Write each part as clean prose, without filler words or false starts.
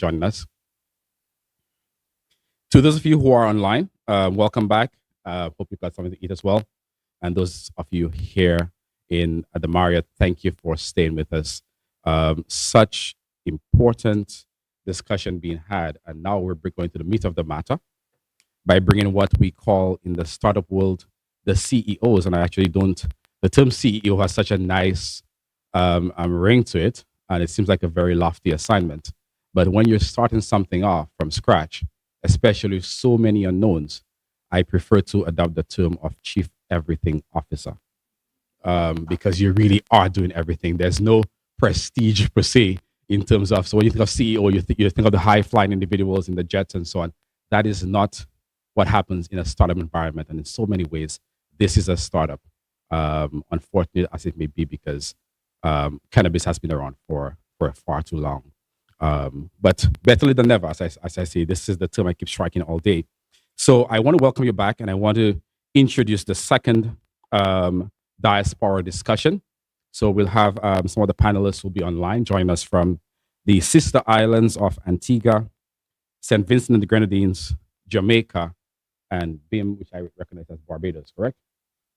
joining us. To those of you who are online, welcome back. Hope you got something to eat as well. And those of you here in the Marriott, thank you for staying with us. Such important discussion being had. And now we're going to the meat of the matter by bringing what we call in the startup world the CEOs. And I actually don't, the term CEO has such a nice ring to it. And it seems like a very lofty assignment. But when you're starting something off from scratch, especially with so many unknowns, I prefer to adopt the term of Chief Everything Officer because you really are doing everything. There's no prestige per se in terms of, so when you think of CEO, you think of the high flying individuals in the jets and so on. That is not what happens in a startup environment. And in so many ways, this is a startup, unfortunate as it may be, because cannabis has been around for far too long. But better late than never, as I say, this is the term I keep striking all day. So I want to welcome you back, and I want to introduce the second Diaspora discussion. So we'll have some of the panelists will be online, joining us from the sister islands of Antigua, St. Vincent and the Grenadines, Jamaica, and BIM, which I recognize as Barbados, correct?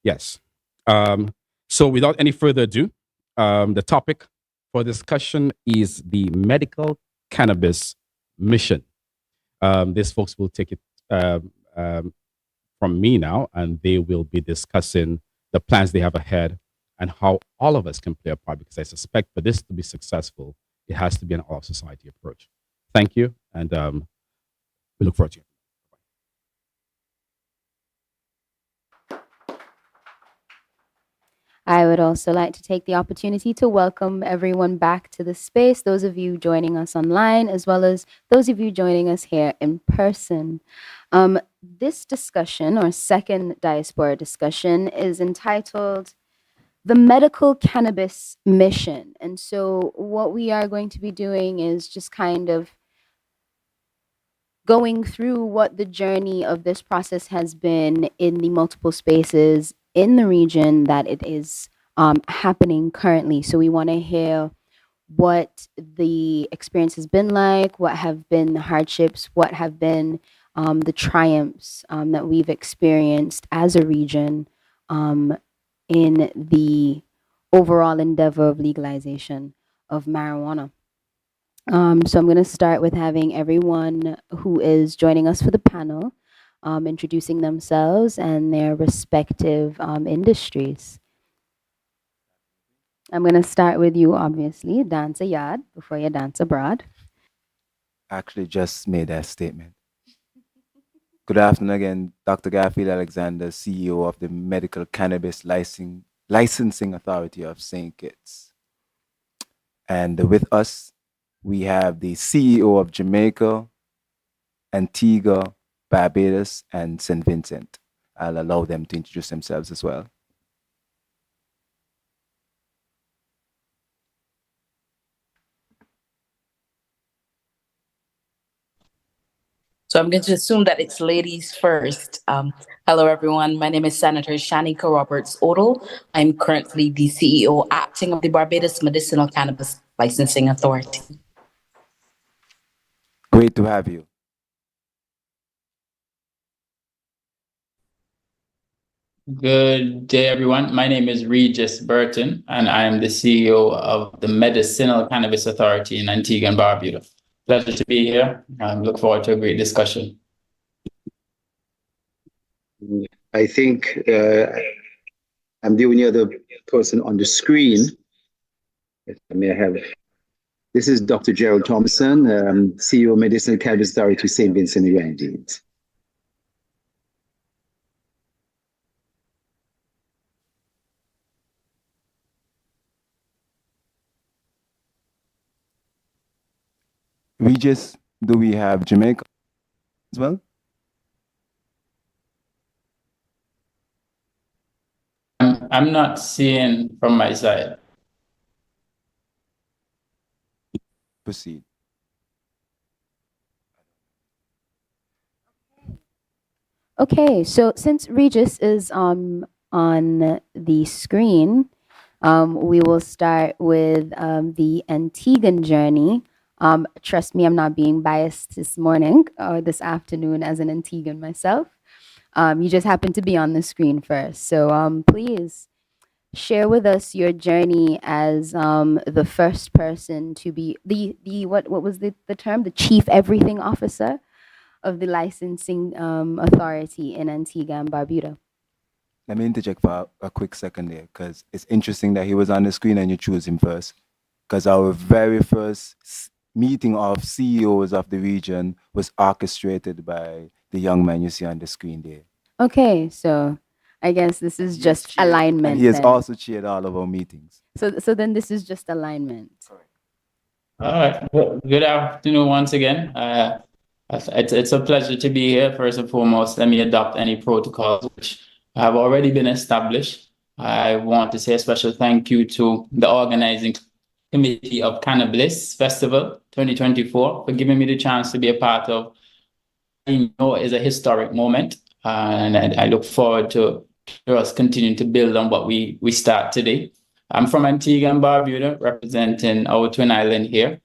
Yes. So without any further ado, the topic for discussion is the medical cannabis mission. These folks will take it from me now, and they will be discussing the plans they have ahead and how all of us can play a part, because I suspect for this to be successful, it has to be an all-society approach. Thank you, and we look forward to it. I would also like to take the opportunity to welcome everyone back to the space, those of you joining us online, as well as those of you joining us here in person. This discussion, or second Diaspora discussion, is entitled The Medical Cannabis Mission. And so what we are going to be doing is just kind of going through what the journey of this process has been in the multiple spaces in the region that it is happening currently. So we want to hear what the experience has been like, what have been the hardships, what have been the triumphs that we've experienced as a region in the overall endeavor of legalization of marijuana. So I'm going to start with having everyone who is joining us for the panel introducing themselves and their respective industries. I'm going to start with you, obviously, dance a yard before you dance abroad. Actually just made that statement. Good afternoon again, Dr. Garfield Alexander, CEO of the Medical Cannabis Licensing Authority of St. Kitts. And with us, we have the CEO of Jamaica, Antigua, Barbados, and St. Vincent. I'll allow them to introduce themselves as well. So I'm going to assume that it's ladies first. Hello, everyone. My name is Senator Shanika Roberts-Odle. I'm currently the CEO acting of the Barbados Medicinal Cannabis Licensing Authority. Great to have you. Good day, everyone. My name is Regis Burton, and I am the CEO of the Medicinal Cannabis Authority in Antigua and Barbuda. Pleasure to be here. I look forward to a great discussion. I think I'm the only other person on the screen. If I may have. This is Dr. Gerald Thompson, CEO of Medicinal Cannabis Authority, St. Vincent and the Grenadines. Regis, do we have Jamaica as well? I'm not seeing from my side. Proceed. Okay, so since Regis is on the screen, we will start with the Antiguan journey Trust me, I'm not being biased this morning or this afternoon as an Antiguan myself. You just happen to be on the screen first. So please share with us your journey as the first person to be the what was the term? The chief everything officer of the licensing authority in Antigua and Barbuda. Let me interject for a quick second there, because it's interesting that he was on the screen and you choose him first. Because our very first meeting of CEOs of the region was orchestrated by the young man you see on the screen there. Okay, so I guess this is just alignment. And he has then. also chaired all of our meetings. So then this is just alignment. All right. Well, good afternoon once again. It's a pleasure to be here. First and foremost, let me adopt any protocols which have already been established. I want to say a special thank you to the organizing committee of Cannabliss Festival 2024 for giving me the chance to be a part of, I know, is a historic moment. And I look forward to us continuing to build on what we start today. I'm from Antigua and Barbuda, representing our twin island here.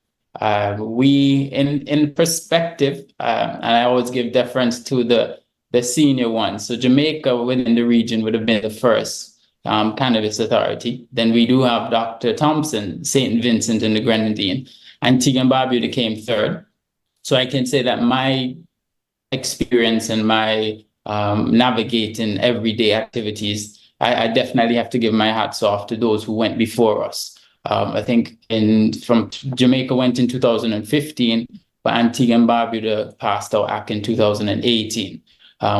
We, in perspective, and I always give deference to the senior ones. So Jamaica within the region would have been the first cannabis authority. Then we do have Dr. Thompson, St. Vincent and the Grenadines. Antigua and Barbuda came third. So I can say that my experience and my navigating everyday activities, I definitely have to give my hats off to those who went before us. I think from Jamaica went in 2015, but Antigua and Barbuda passed our act in 2018.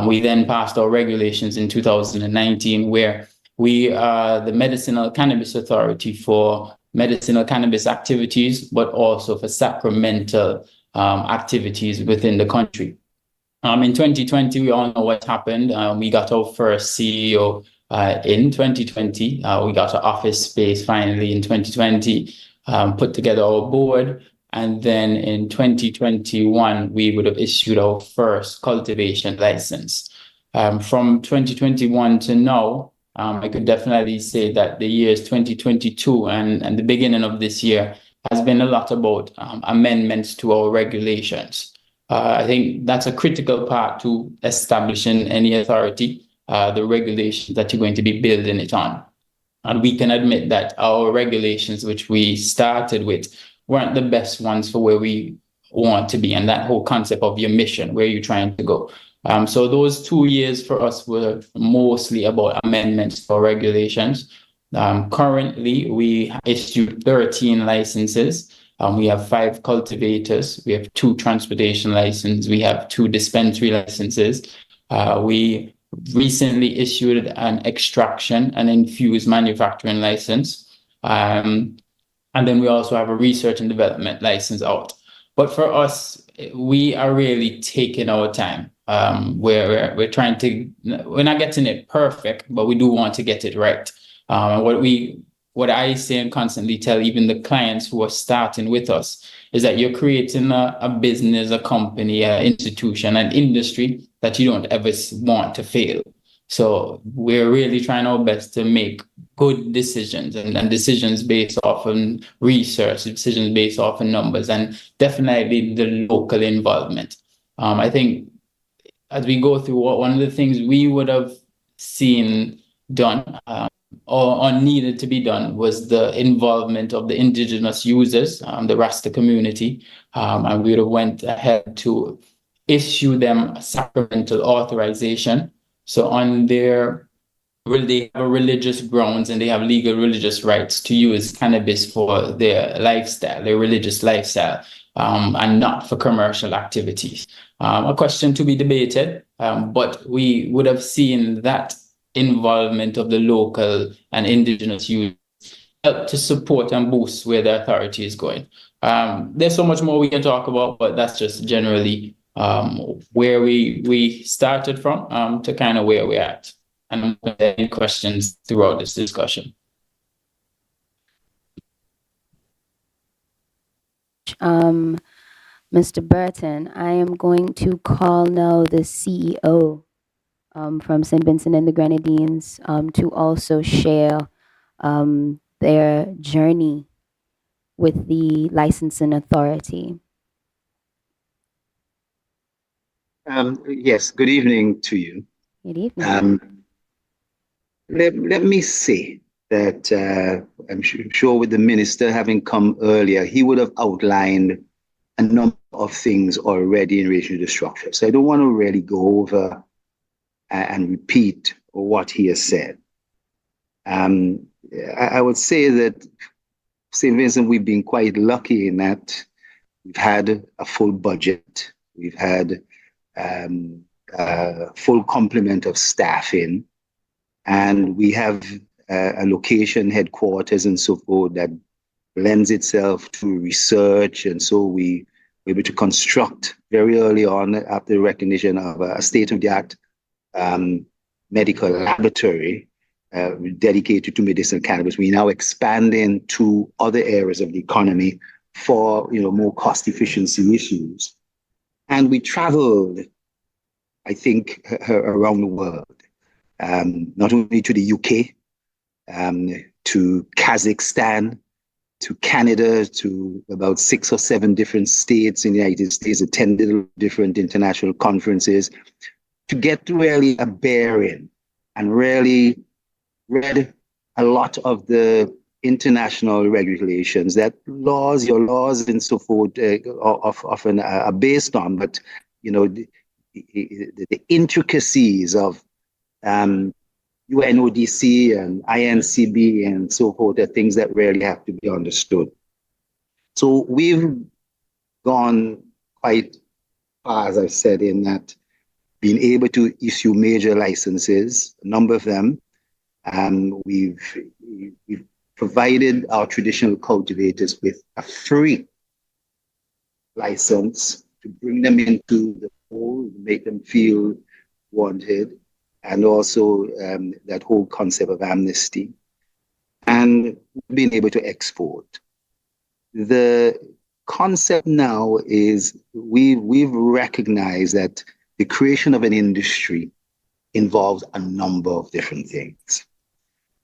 We then passed our regulations in 2019, where we are the Medicinal Cannabis Authority for medicinal cannabis activities, but also for sacramental activities within the country. In 2020, we all know what happened. We got our first CEO in 2020. We got our office space finally in 2020, put together our board. And then in 2021, we would have issued our first cultivation license. From 2021 to now, I could definitely say that the years 2022 and the beginning of this year has been a lot about amendments to our regulations. I think that's a critical part to establishing any authority, the regulations that you're going to be building it on. And we can admit that our regulations, which we started with, weren't the best ones for where we want to be, and that whole concept of your mission, where you're trying to go. So those 2 years for us were mostly about amendments for regulations. Currently, we issued 13 licenses. We have 5 cultivators. We have 2 transportation licenses. We have 2 dispensary licenses. We recently issued an extraction and infused manufacturing license. And then we also have a research and development license out. But for us, we are really taking our time. We're trying to, we're not getting it perfect, but we do want to get it right. What I say and constantly tell even the clients who are starting with us is that you're creating a business, a company, an institution, an industry that you don't ever want to fail. So we're really trying our best to make good decisions and decisions based off on research, decisions based off on numbers, and definitely the local involvement. I think as we go through, one of the things we would have seen done or needed to be done was the involvement of the indigenous users, the Rasta community, and we would have went ahead to issue them a sacramental authorization. So on their, they have religious grounds and they have legal religious rights to use cannabis for their lifestyle, their religious lifestyle, and not for commercial activities. A question to be debated, but we would have seen that involvement of the local and indigenous youth help to support and boost where the authority is going. There's so much more we can talk about, but that's just generally where we started from to kind of where we're at. And any questions throughout this discussion. Mr. Burton, I am going to call now the CEO from St. Vincent and the Grenadines to also share their journey with the licensing authority? Yes, good evening to you. Good evening. Let me say that I'm sure with the minister having come earlier, he would have outlined a number of things already in relation to the structure. So I don't want to really go over and repeat what he has said. I would say that St. Vincent, we've been quite lucky in that we've had a full budget. We've had a full complement of staffing, and we have a location, headquarters, and so forth that lends itself to research. And so we were able to construct very early on, after the recognition of a state-of-the-art medical laboratory dedicated to medicinal cannabis. We're now expanding to other areas of the economy for more cost efficiency issues. And we traveled, I think, around the world, not only to the UK, to Kazakhstan, to Canada, to about 6 or 7 different states in the United States, attended different international conferences to get really a bearing and really read a lot of the international regulations that your laws and so forth often are based on, but the intricacies of UNODC and INCB and so forth are things that really have to be understood. So we've gone quite far, as I said, in that being able to issue major licenses, a number of them. We've provided our traditional cultivators with a free license to bring them into the fold, make them feel wanted, and also that whole concept of amnesty, and being able to export. The concept now is we've recognized that the creation of an industry involves a number of different things.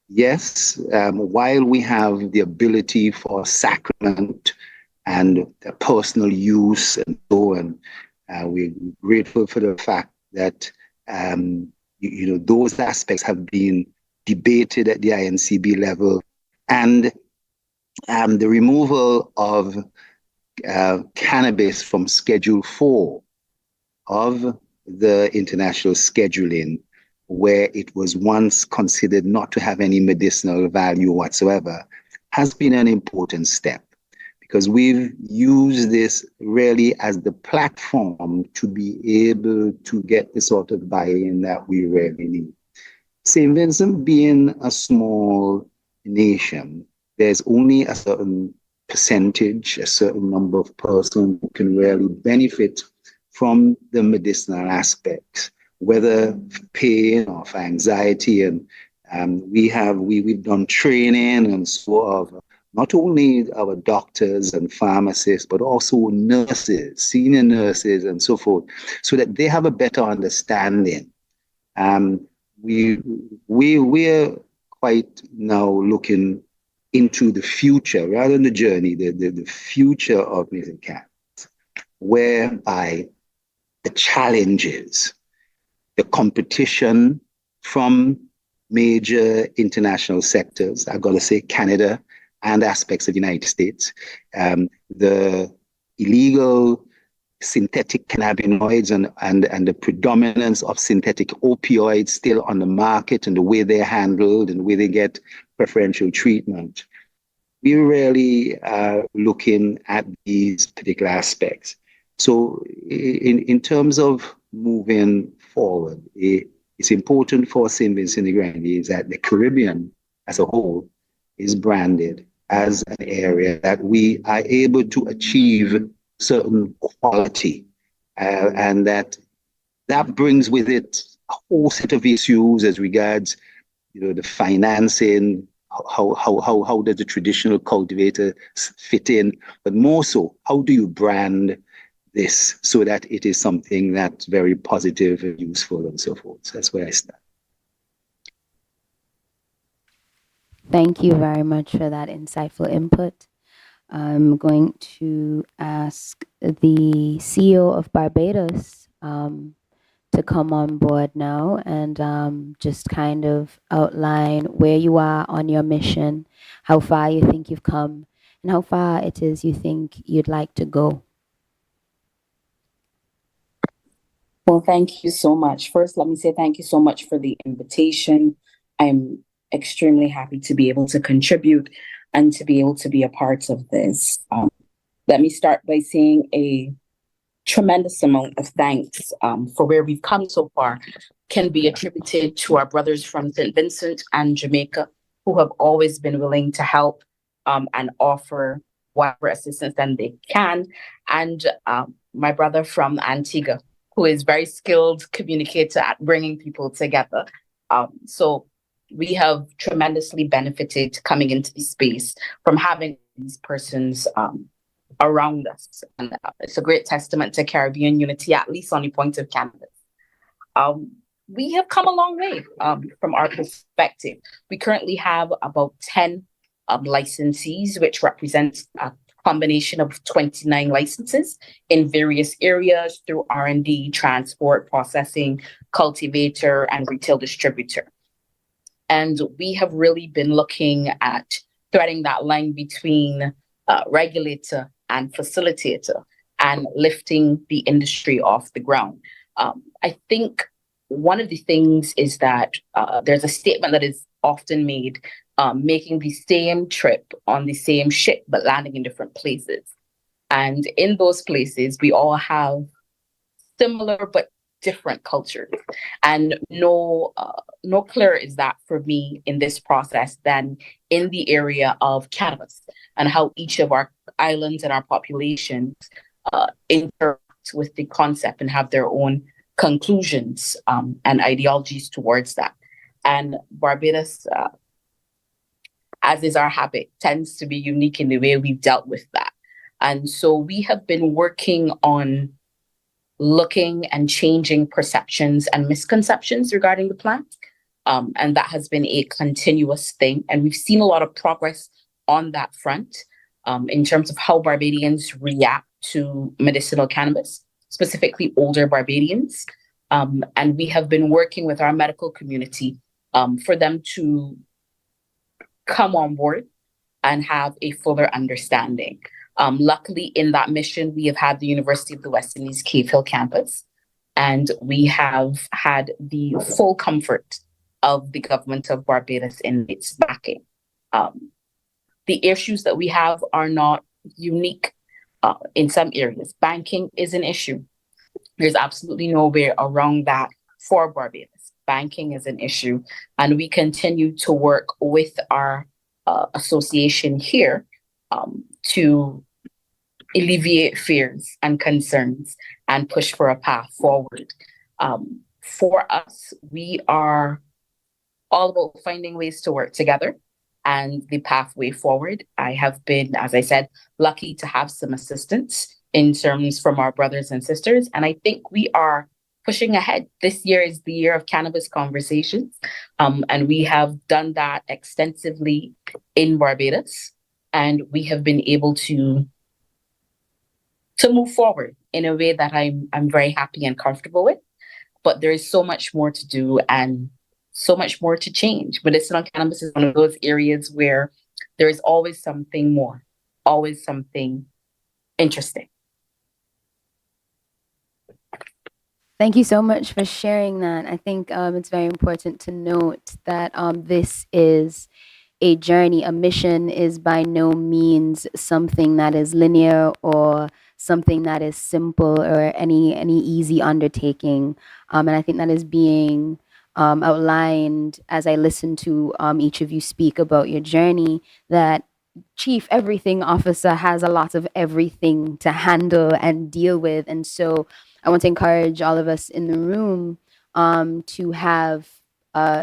Yes, while we have the ability for sacrament and personal use and so on, we're grateful for the fact that those aspects have been debated at the INCB level, and the removal of cannabis from Schedule 4 of the international scheduling, where it was once considered not to have any medicinal value whatsoever, has been an important step, because we've used this really as the platform to be able to get the sort of buy-in that we really need. St. Vincent being a small nation, there's only a certain percentage, a certain number of persons who can really benefit from the medicinal aspects, whether for pain or for anxiety. And we've done training and so on, not only our doctors and pharmacists, but also nurses, senior nurses and so forth, so that they have a better understanding. We're quite now looking into the future rather than the journey, the future of medicinal cannabis, whereby the challenges, the competition from major international sectors, I've got to say Canada and aspects of the United States, the illegal synthetic cannabinoids and the predominance of synthetic opioids still on the market, and the way they're handled and the way they get preferential treatment. We really are looking at these particular aspects. So in terms of moving forward, it's important for St. Vincent and the Grenadines that the Caribbean as a whole is branded as an area that we are able to achieve certain quality, and that brings with it a whole set of issues as regards, the financing, how does the traditional cultivator fit in, but more so, how do you brand this so that it is something that's very positive and useful and so forth. So that's where I stand. Thank you very much for that insightful input. I'm going to ask the CEO of Barbados to come on board now and just kind of outline where you are on your mission, how far you think you've come, and how far it is you think you'd like to go. Well, thank you so much. First, let me say thank you so much for the invitation. I'm extremely happy to be able to contribute and to be able to be a part of this. Let me start by saying a tremendous amount of thanks for where we've come so far can be attributed to our brothers from St. Vincent and Jamaica, who have always been willing to help and offer whatever assistance that they can, and my brother from Antigua, who is very skilled communicator at bringing people together. So we have tremendously benefited coming into the space from having these persons around us. And it's a great testament to Caribbean unity, at least on the point of cannabis. We have come a long way from our perspective. We currently have about 10 licensees, which represents a combination of 29 licenses in various areas through R&D, transport, processing, cultivator, and retail distributor. And we have really been looking at threading that line between regulator and facilitator and lifting the industry off the ground. I think one of the things is that there's a statement that is often made, making the same trip on the same ship, but landing in different places. And in those places, we all have similar but different cultures. And no clearer is that for me in this process than in the area of cannabis and how each of our islands and our populations interact with the concept and have their own conclusions and ideologies towards that. And Barbados, as is our habit, tends to be unique in the way we've dealt with that. And so we have been working on looking and changing perceptions and misconceptions regarding the plant. And that has been a continuous thing. And we've seen a lot of progress on that front in terms of how Barbadians react to medicinal cannabis, specifically older Barbadians. And we have been working with our medical community for them to come on board and have a fuller understanding. Luckily, in that mission, we have had the University of the West Indies Cave Hill campus, and we have had the full comfort of the government of Barbados in its backing. The issues that we have are not unique in some areas. Banking is an issue. There's absolutely no way around that for Barbados. Banking is an issue, and we continue to work with our association here to alleviate fears and concerns and push for a path forward. For us, we are all about finding ways to work together and the pathway forward. I have been, as I said, lucky to have some assistance in terms from our brothers and sisters. And I think we are pushing ahead. This year is the year of cannabis conversations. And we have done that extensively in Barbados. And we have been able to move forward in a way that I'm very happy and comfortable with. But there is so much more to do and so much more to change. Medicinal cannabis is one of those areas where there is always something more, always something interesting. Thank you so much for sharing that. I think it's very important to note that this is a journey. A mission is by no means something that is linear or something that is simple or any easy undertaking. And I think that is being outlined as I listen to each of you speak about your journey, that Chief Everything Officer has a lot of everything to handle and deal with. And so I want to encourage all of us in the room to have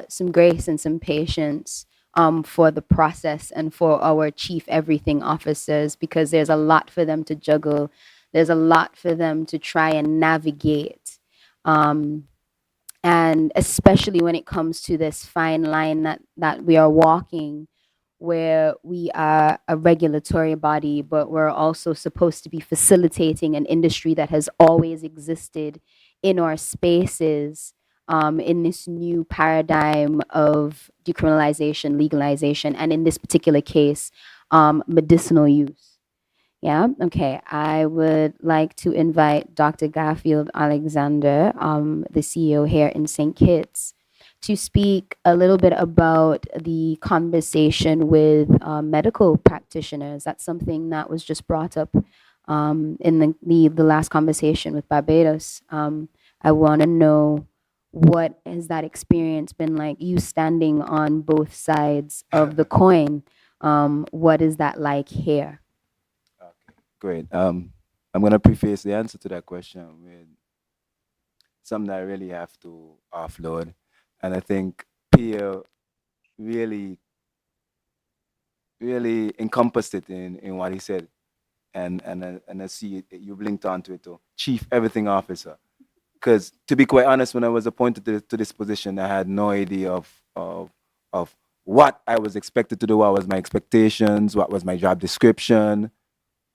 some grace and some patience for the process and for our Chief Everything Officers, because there's a lot for them to juggle. There's a lot for them to try and navigate. And especially when it comes to this fine line that we are walking, where we are a regulatory body, but we're also supposed to be facilitating an industry that has always existed in our spaces, in this new paradigm of decriminalization, legalization, and in this particular case, medicinal use. Yeah, okay. I would like to invite Dr. Garfield Alexander, the CEO here in St. Kitts, to speak a little bit about the conversation with medical practitioners. That's something that was just brought up in the last conversation with Barbados. I want to know, what has that experience been like, you standing on both sides of the coin? What is that like here? Great. I'm going to preface the answer to that question with something that I really have to offload. And I think Pierre really, really encompassed it in what he said. And I see it, you blinked onto it too. Chief Everything Officer. Because to be quite honest, when I was appointed to this position, I had no idea of what I was expected to do, what was my expectations, what was my job description,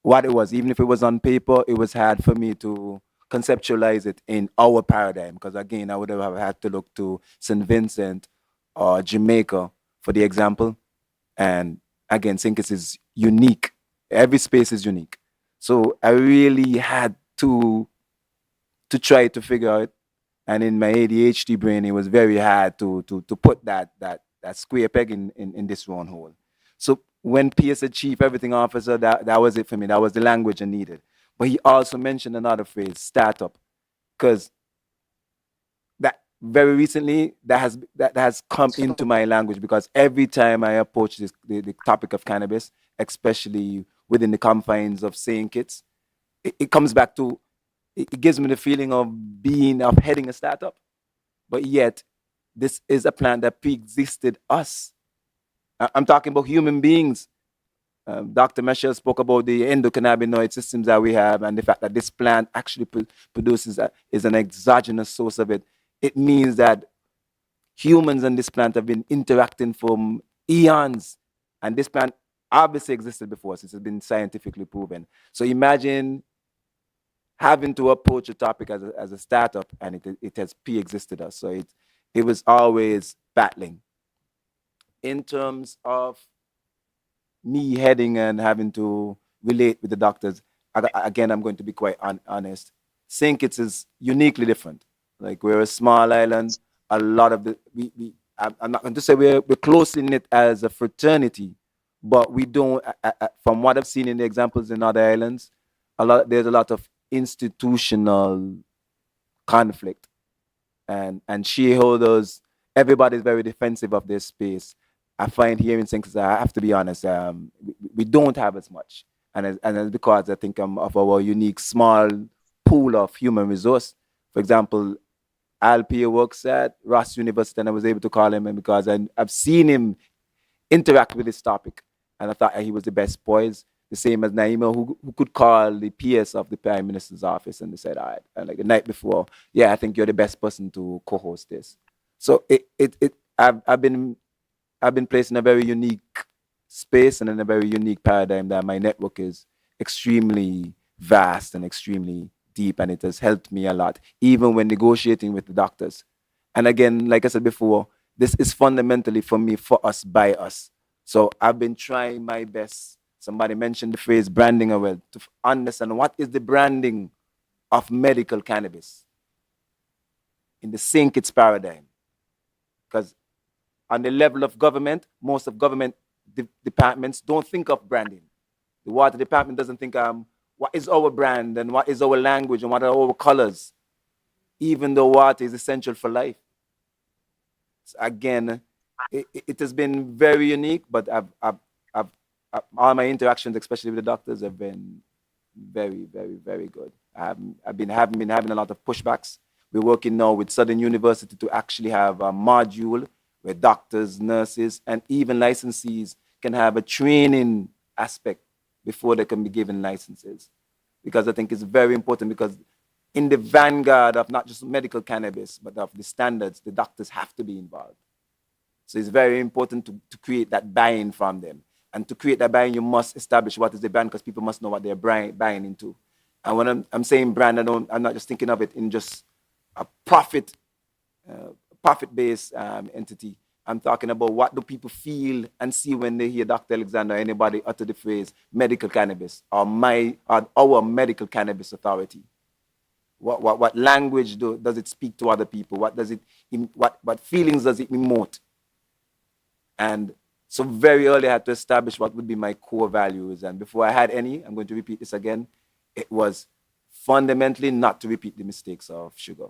what it was. Even if it was on paper, it was hard for me to conceptualize it in our paradigm. Because again, I would have had to look to St. Vincent or Jamaica for the example. And again, St. Kitts is unique. Every space is unique. So I really had to try to figure out. And in my ADHD brain, it was very hard to put that square peg in this round hole. So when Pierre said Chief Everything Officer, that was it for me. That was the language I needed. But he also mentioned another phrase, startup, because that very recently that has come into my language, because every time I approach the topic of cannabis, especially within the confines of St. Kitts, it comes back to, it gives me the feeling of heading a startup. But yet, this is a plant that pre-existed us. I'm talking about human beings. Dr. Michelle spoke about the endocannabinoid systems that we have, and the fact that this plant actually produces is an exogenous source of it. It means that humans and this plant have been interacting for eons, and this plant obviously existed before us. It has been scientifically proven. So imagine having to approach a topic as a startup, and it has pre-existed us. So it was always battling. In terms of me heading and having to relate with the doctors, again, I'm going to be quite honest. St. Kitts is uniquely different. Like, we're a small island. A lot of I'm not going to say we're closely knit as a fraternity, but we don't, from what I've seen in the examples in other islands, there's a lot of institutional conflict, and shareholders, everybody's very defensive of their space. I find here in St. Kitts, I have to be honest, we don't have as much, and it's because I think of our unique small pool of human resource. For example, Al Pierre works at Ross University, and I was able to call him, and because I've seen him interact with this topic, and I thought he was the best poised. The same as Naima, who could call the PS of the Prime Minister's office, and they said, all right, and like the night before, yeah, I think you're the best person to co-host this. So I've been placed in a very unique space and in a very unique paradigm that my network is extremely vast and extremely deep, and it has helped me a lot, even when negotiating with the doctors. And again, like I said before, this is fundamentally for me, for us, by us. So I've been trying my best. Somebody mentioned the phrase branding as well, to understand what is the branding of medical cannabis in the St. Kitts paradigm. Because on the level of government, most of government departments don't think of branding. The water department doesn't think, what is our brand and what is our language and what are our colors, even though water is essential for life. So again, it has been very unique, but all my interactions, especially with the doctors, have been very, very, very good. I've been having a lot of pushbacks. We're working now with Southern University to actually have a module where doctors, nurses, and even licensees can have a training aspect before they can be given licenses. Because I think it's very important, because in the vanguard of not just medical cannabis, but of the standards, the doctors have to be involved. So it's very important to create that buy-in from them. And to create that buy-in, you must establish what is the brand, because people must know what they're buying into. And when I'm saying brand, I'm not just thinking of it in just a profit-based entity. I'm talking about what do people feel and see when they hear Dr. Alexander or anybody utter the phrase medical cannabis or our medical cannabis authority. What language does it speak to other people? What feelings does it emote? And so very early I had to establish what would be my core values. And before I had any, I'm going to repeat this again, it was fundamentally not to repeat the mistakes of sugar.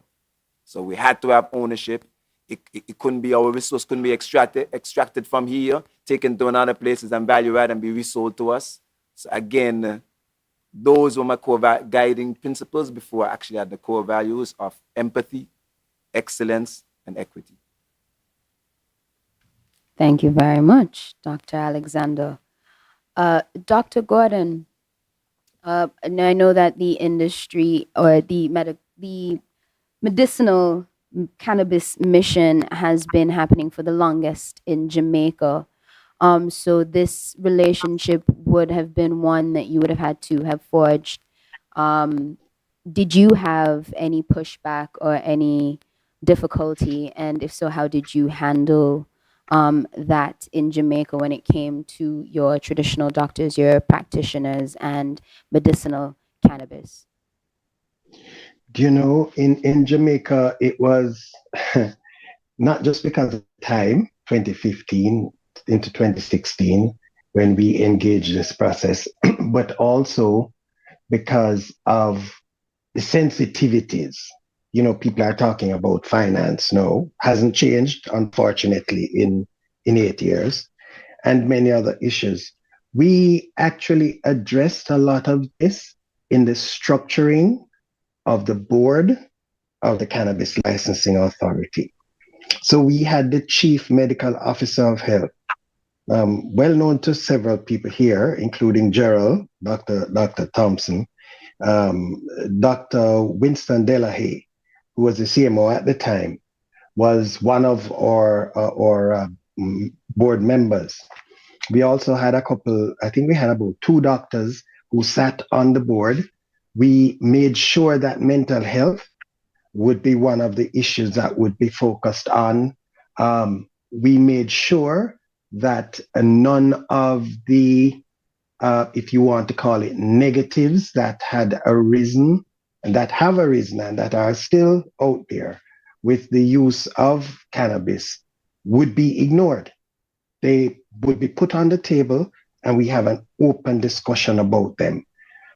So we had to have ownership. It couldn't be, our resource couldn't be extracted from here, taken to another places and value add and be resold to us. So again, those were my core guiding principles before I actually had the core values of empathy, excellence, and equity. Thank you very much, Dr. Alexander. Dr. Gordon, and I know that the industry or the medicinal cannabis mission has been happening for the longest in Jamaica. So this relationship would have been one that you would have had to have forged. Did you have any pushback or any difficulty? And if so, how did you handle that in Jamaica when it came to your traditional doctors, your practitioners, and medicinal cannabis? You know, in Jamaica, it was not just because of time, 2015 into 2016, when we engaged this process, but also because of the sensitivities. You know, people are talking about finance now, hasn't changed, unfortunately, in 8 years, and many other issues. We actually addressed a lot of this in the structuring of the board of the Cannabis Licensing Authority. So we had the Chief Medical Officer of Health, well known to several people here, including Gerald, Dr. Thompson, Dr. Winston Delahaye, who was the CMO at the time, was one of our board members. We also had a couple, I think we had about 2 doctors who sat on the board. We made sure that mental health would be one of the issues that would be focused on. We made sure that none of the, if you want to call it, negatives that had arisen and that have arisen and that are still out there with the use of cannabis would be ignored. They would be put on the table and we have an open discussion about them.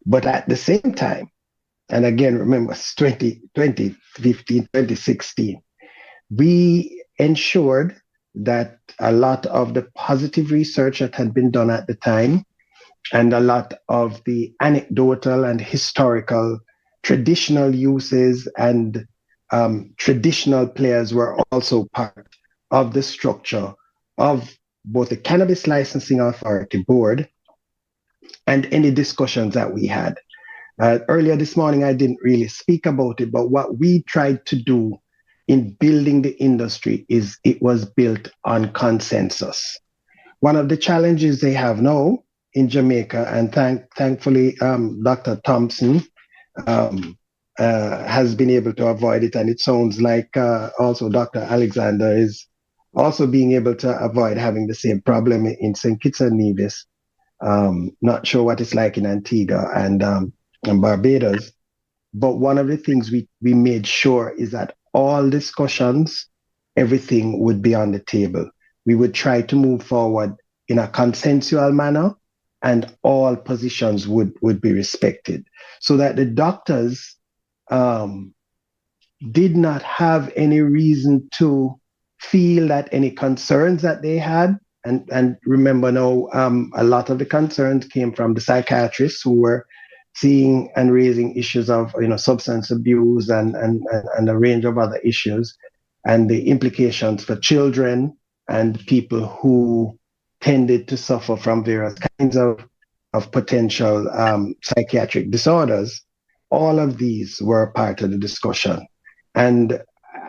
But at the same time, and again, remember, it's 2015, 2016, we ensured that a lot of the positive research that had been done at the time and a lot of the anecdotal and historical traditional uses and traditional players were also part of the structure of both the Cannabis Licensing Authority Board and any discussions that we had. Earlier this morning, I didn't really speak about it, but what we tried to do in building the industry is it was built on consensus. One of the challenges they have now in Jamaica, and thankfully, Dr. Thompson has been able to avoid it, and it sounds like also Dr. Alexander is also being able to avoid having the same problem in St. Kitts and Nevis. Not sure what it's like in Antigua and Barbados, but one of the things we made sure is that all discussions, everything would be on the table. We would try to move forward in a consensual manner and all positions would be respected so that the doctors did not have any reason to feel that any concerns that they had. And remember now, a lot of the concerns came from the psychiatrists who were seeing and raising issues of substance abuse and a range of other issues, and the implications for children and people who tended to suffer from various kinds of potential psychiatric disorders. All of these were part of the discussion. And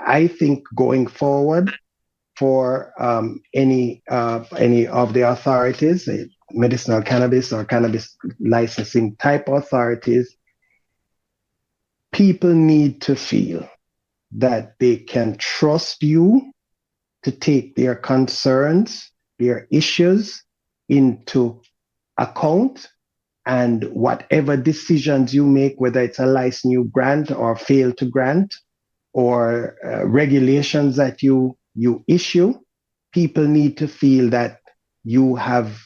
I think going forward, for any of the authorities, medicinal cannabis or cannabis licensing type authorities. People need to feel that they can trust you to take their concerns, their issues into account, and whatever decisions you make, whether it's a license you grant or fail to grant, or regulations that you issue, people need to feel that you have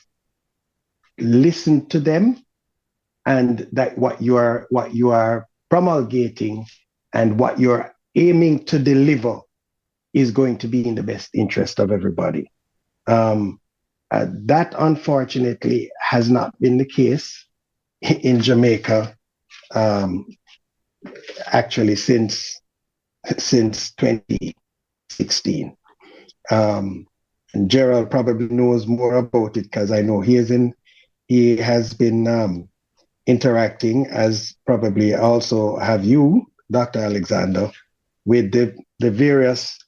listened to them, and that what you are promulgating and what you're aiming to deliver is going to be in the best interest of everybody. That unfortunately has not been the case in Jamaica, actually since 2016. And Gerald probably knows more about it because I know he has been interacting, as probably also have you, Dr. Alexander, with the various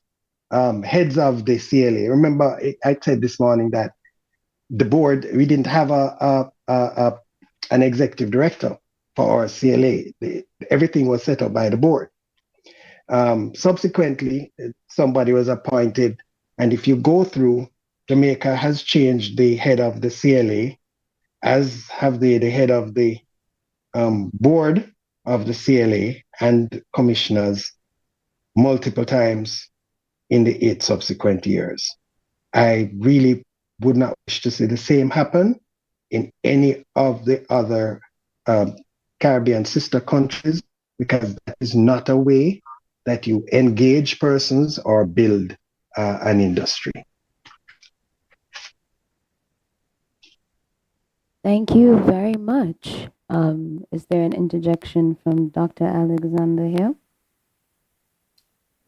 heads of the CLA. Remember, I said this morning that the board, we didn't have an executive director for our CLA. Everything was set up by the board. Subsequently, somebody was appointed, and if you go through, Jamaica has changed the head of the CLA, as have the head of the board of the CLA and commissioners multiple times in the 8 subsequent years. I really would not wish to see the same happen in any of the other Caribbean sister countries, because that is not a way that you engage persons or build an industry. Thank you very much. Is there an interjection from Dr. Alexander here?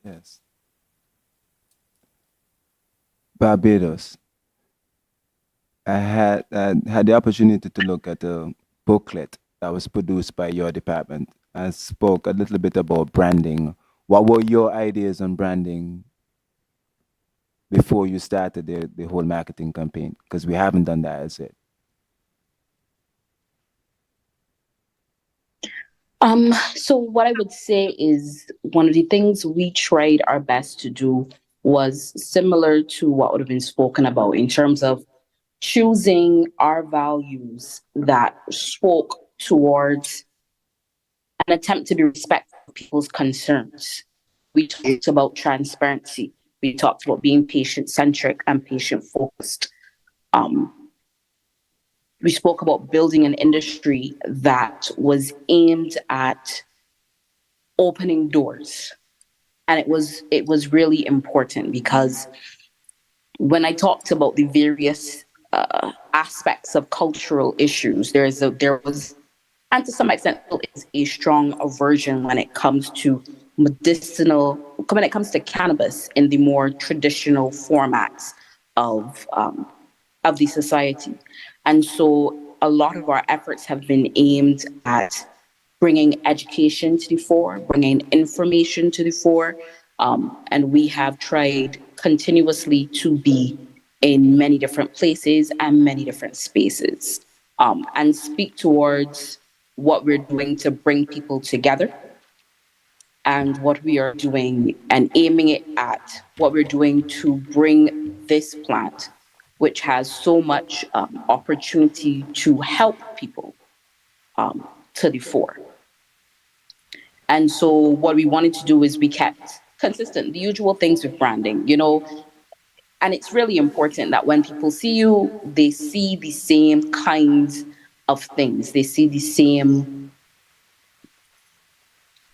Yes. Barbados. I had the opportunity to look at a booklet that was produced by your department and spoke a little bit about branding. What were your ideas on branding before you started the whole marketing campaign? Because we haven't done that as yet. So what I would say is one of the things we tried our best to do was similar to what would have been spoken about in terms of choosing our values that spoke towards an attempt to be respectful of people's concerns. We talked about transparency. We talked about being patient-centric and patient-focused. We spoke about building an industry that was aimed at opening doors. And it was really important because when I talked about the various aspects of cultural issues, there was, and to some extent is a strong aversion when it comes to cannabis in the more traditional formats of the society. And so a lot of our efforts have been aimed at bringing education to the fore, bringing information to the fore, and we have tried continuously to be in many different places and many different spaces, and speak towards what we're doing to bring people together and what we are doing and aiming it at what we're doing to bring this plant, which has so much opportunity to help people, to the fore. And so what we wanted to do is we kept consistent, the usual things with branding, and it's really important that when people see you, they see the same kinds of things. They see the same,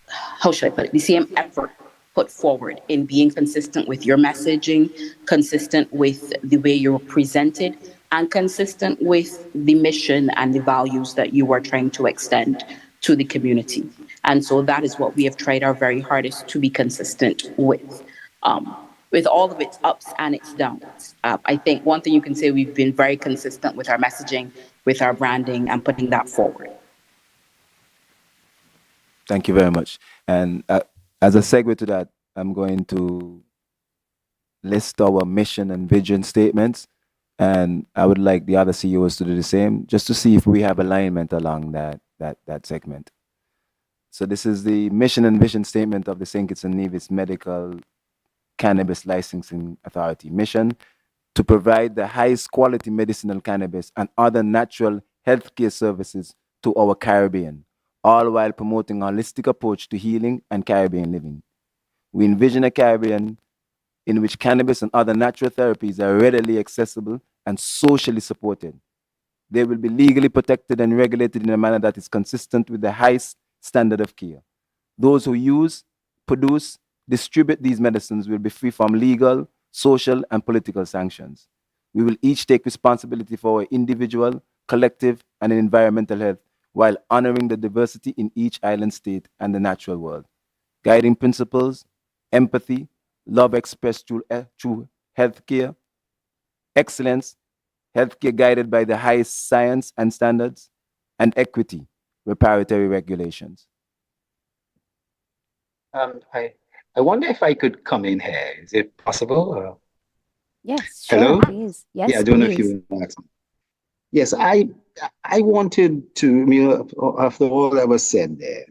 how should I put it, the same effort put forward in being consistent with your messaging, consistent with the way you're presented, and consistent with the mission and the values that you are trying to extend to the community. And so that is what we have tried our very hardest to be consistent with all of its ups and its downs. I think one thing you can say, we've been very consistent with our messaging, with our branding, and putting that forward. Thank you very much. And as a segue to that, I'm going to list our mission and vision statements. And I would like the other CEOs to do the same, just to see if we have alignment along that segment. So this is the mission and vision statement of the St. Kitts and Nevis Medical Cannabis Licensing Authority. Mission: to provide the highest quality medicinal cannabis and other natural healthcare services to our Caribbean, all while promoting a holistic approach to healing and Caribbean living. We envision a Caribbean in which cannabis and other natural therapies are readily accessible and socially supported. They will be legally protected and regulated in a manner that is consistent with the highest standard of care. Those who use, produce, distribute these medicines will be free from legal, social, and political sanctions. We will each take responsibility for our individual, collective, and environmental health while honoring the diversity in each island state and the natural world. Guiding principles: empathy, love expressed through healthcare, excellence, healthcare guided by the highest science and standards, and equity, preparatory regulations. I wonder if I could come in here. Is it possible? Yes, sure, Hello? please. Yes, Yeah, I don't know if please. you asked me. Yes, I wanted to, after all that was said there,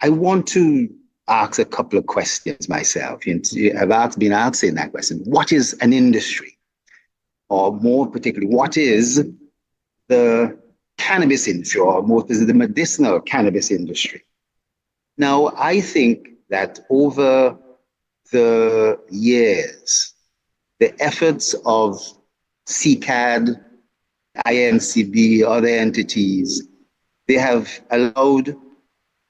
I want to ask a couple of questions myself. I've been asking that question. What is an industry? Or more particularly, what is the cannabis industry, or more the medicinal cannabis industry? Now, I think that over the years, the efforts of CCAD, INCB, other entities, they have allowed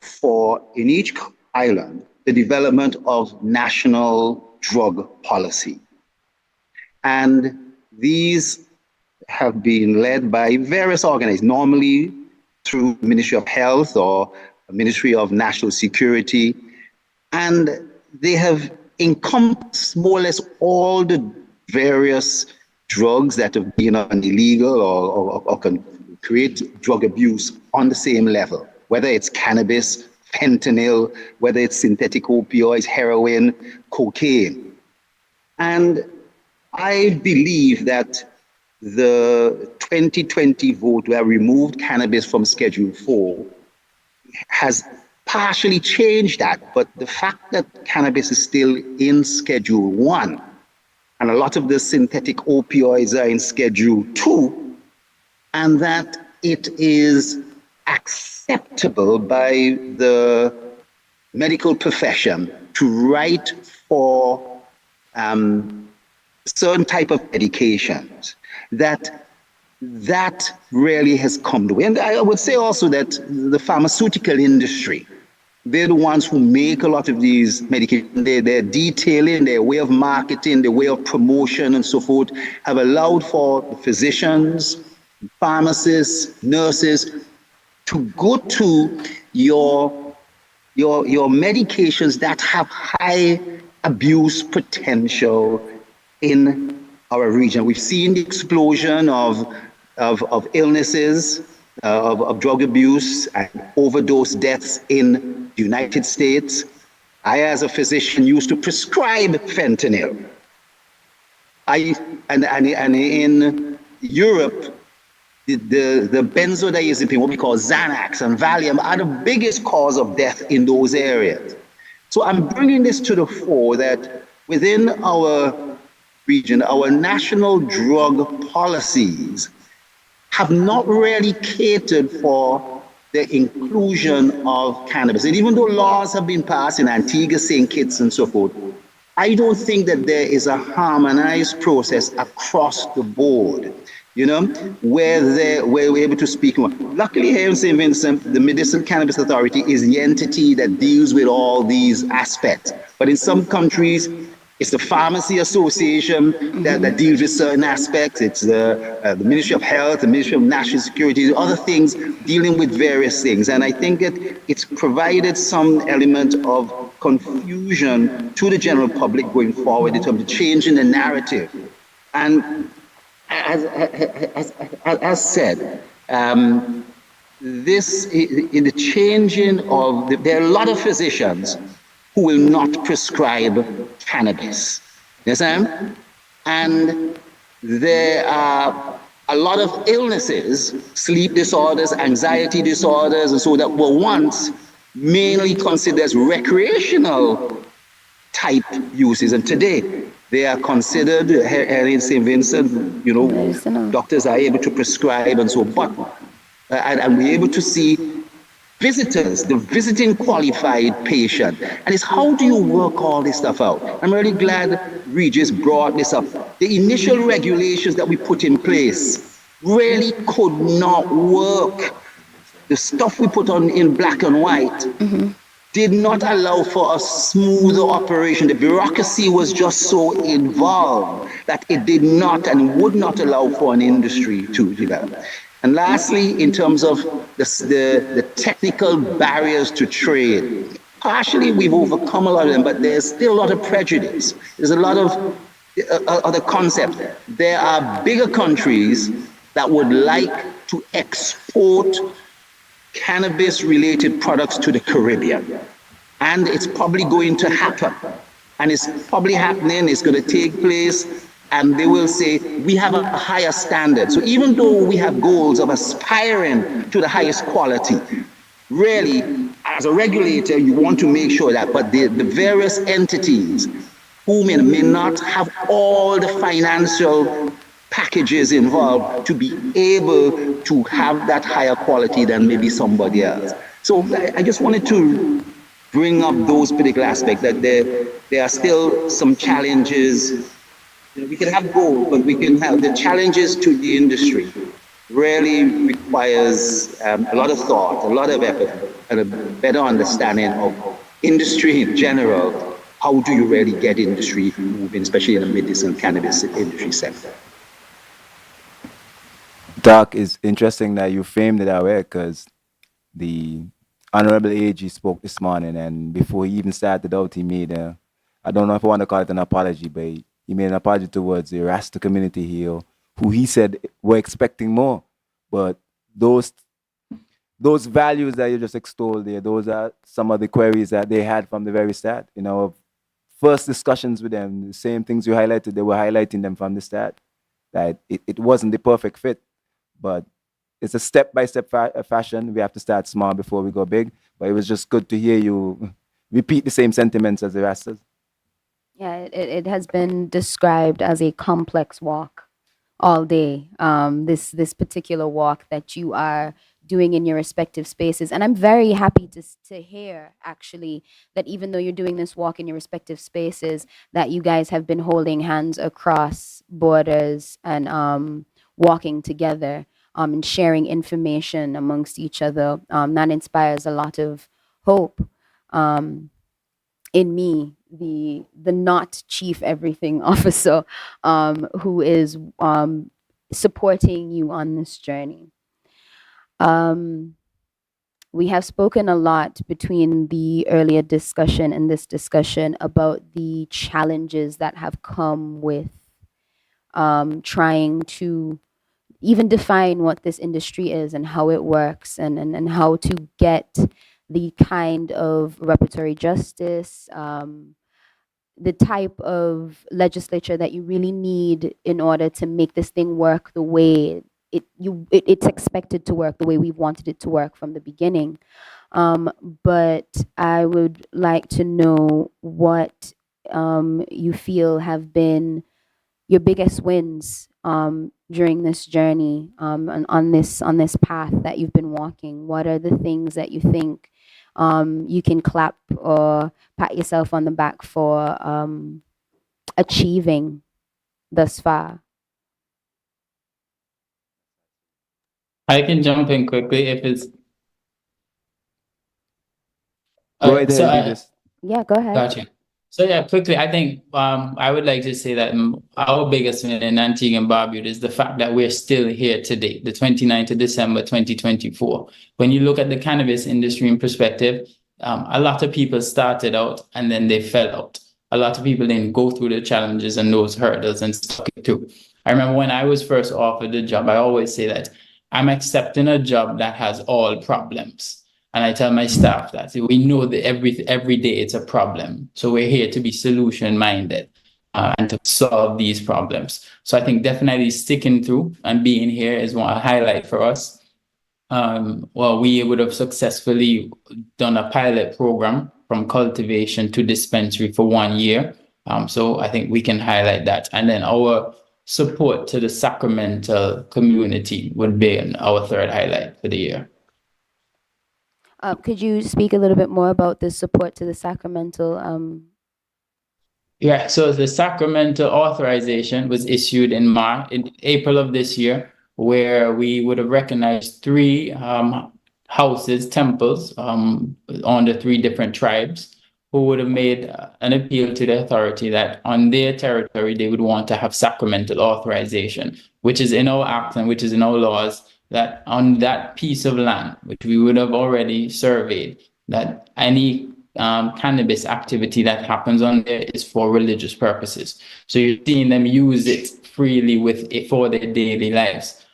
for, in each island, the development of national drug policy. And these have been led by various organizations, normally through Ministry of Health or Ministry of National Security, and they have encompassed more or less all the various drugs that have been illegal or can create drug abuse on the same level, whether it's cannabis, fentanyl, whether it's synthetic opioids, heroin, cocaine. And I believe that the 2020 vote where removed cannabis from Schedule 4 has partially changed that, but the fact that cannabis is still in Schedule 1, and a lot of the synthetic opioids are in Schedule 2, and that it is acceptable by the medical profession to write for certain type of medications, that really has come to way. And I would say also that the pharmaceutical industry, they're the ones who make a lot of these medications. Their detailing, their way of marketing, their way of promotion and so forth have allowed for the physicians, pharmacists, nurses to go to your medications that have high abuse potential in our region. We've seen the explosion of illnesses, of drug abuse and overdose deaths in the United States. I, as a physician, used to prescribe fentanyl. And in Europe, the benzodiazepine, what we call Xanax and Valium, are the biggest cause of death in those areas. So I'm bringing this to the fore that within our region, our national drug policies have not really catered for the inclusion of cannabis. And even though laws have been passed in Antigua, St. Kitts, and so forth, I don't think that there is a harmonized process across the board, where we're able to speak more. Luckily here in St. Vincent, the Medicinal Cannabis Authority is the entity that deals with all these aspects. But in some countries, it's the Pharmacy Association that deals with certain aspects. It's the Ministry of Health, the Ministry of National Security, other things dealing with various things. And I think that it's provided some element of confusion to the general public going forward in terms of changing the narrative. And as said, this in the changing of, there are a lot of physicians who will not prescribe cannabis. Yes, ma'am? And there are a lot of illnesses, sleep disorders, anxiety disorders, and so that were once mainly considered as recreational type uses. And today, they are considered, here in St. Vincent, you know, Medicinal. doctors are able to prescribe and so on. But, and we're able to see visitors, the visiting qualified patient. And it's how do you work all this stuff out? I'm really glad Regis brought this up. The initial regulations that we put in place really could not work. The stuff we put on in black and white did not allow for a smoother operation. The bureaucracy was just so involved that it did not and would not allow for an industry to develop. And lastly, in terms of the technical barriers to trade, partially we've overcome a lot of them, but there's still a lot of prejudice. There's a lot of other concepts. There are bigger countries that would like to export cannabis-related products to the Caribbean. And it's probably going to happen. And it's probably happening, it's going to take place, and they will say, we have a higher standard. So even though we have goals of aspiring to the highest quality, really, as a regulator, you want to make sure that, but the various entities who may not have all the financial packages involved to be able to have that higher quality than maybe somebody else. So I just wanted to bring up those particular aspects, that there are still some challenges. We can have goals, but we can have the challenges to the industry really requires a lot of thought, a lot of effort, and a better understanding of industry in general. How do you really get industry moving, especially in the medicinal cannabis industry sector? Doc, it's interesting that you framed it that way, because the Honorable AG spoke this morning, and before he even started out, he made I don't know if I want to call it an apology, but he made an apology towards the Rasta community here, who he said were expecting more. But those values that you just extolled there, those are some of the queries that they had from the very start. In our first discussions with them, the same things you highlighted, they were highlighting them from the start, that it wasn't the perfect fit. But it's a step-by-step fashion. We have to start small before we go big. But it was just good to hear you repeat the same sentiments as the Rastas. Yeah, it has been described as a complex walk all day. This particular walk that you are doing in your respective spaces, and I'm very happy to hear actually that even though you're doing this walk in your respective spaces, that you guys have been holding hands across borders and walking together and sharing information amongst each other. That inspires a lot of hope in me, the not chief everything officer, who is supporting you on this journey. We have spoken a lot between the earlier discussion and this discussion about the challenges that have come with trying to even define what this industry is and how it works, and how to get the kind of reparatory justice, the type of legislature that you really need in order to make this thing work the way it's expected to work, the way we've wanted it to work from the beginning. But I would like to know what you feel have been your biggest wins during this journey, and on this path that you've been walking. What are the things that you think you can clap or pat yourself on the back for achieving thus far? I can jump in quickly if it's. Go ahead, So Regis. Yeah, go ahead. Gotcha. So yeah, quickly, I think I would like to say that our biggest win in Antigua and Barbuda is the fact that we're still here today, the 29th of December, 2024. When you look at the cannabis industry in perspective, a lot of people started out and then they fell out. A lot of people didn't go through the challenges and those hurdles and stuck it through. I remember when I was first offered the job, I always say that I'm accepting a job that has all problems. And I tell my staff that we know that every day it's a problem. So we're here to be solution minded and to solve these problems. So I think definitely sticking through and being here is one highlight for us. Well, we would have successfully done a pilot program from cultivation to dispensary for 1 year. So I think we can highlight that. And then our support to the Sacramento community would be our third highlight for the year. Could you speak a little bit more about the support to the Sacramento? Yeah, so the Sacramento authorization was issued in April of this year, where we would have recognized 3 houses, temples, on the 3 different tribes, who would have made an appeal to the authority that on their territory they would want to have sacramental authorization, which is in our acts and which is in our laws, that on that piece of land, which we would have already surveyed, that any cannabis activity that happens on there is for religious purposes. So you're seeing them use it freely for their daily lives.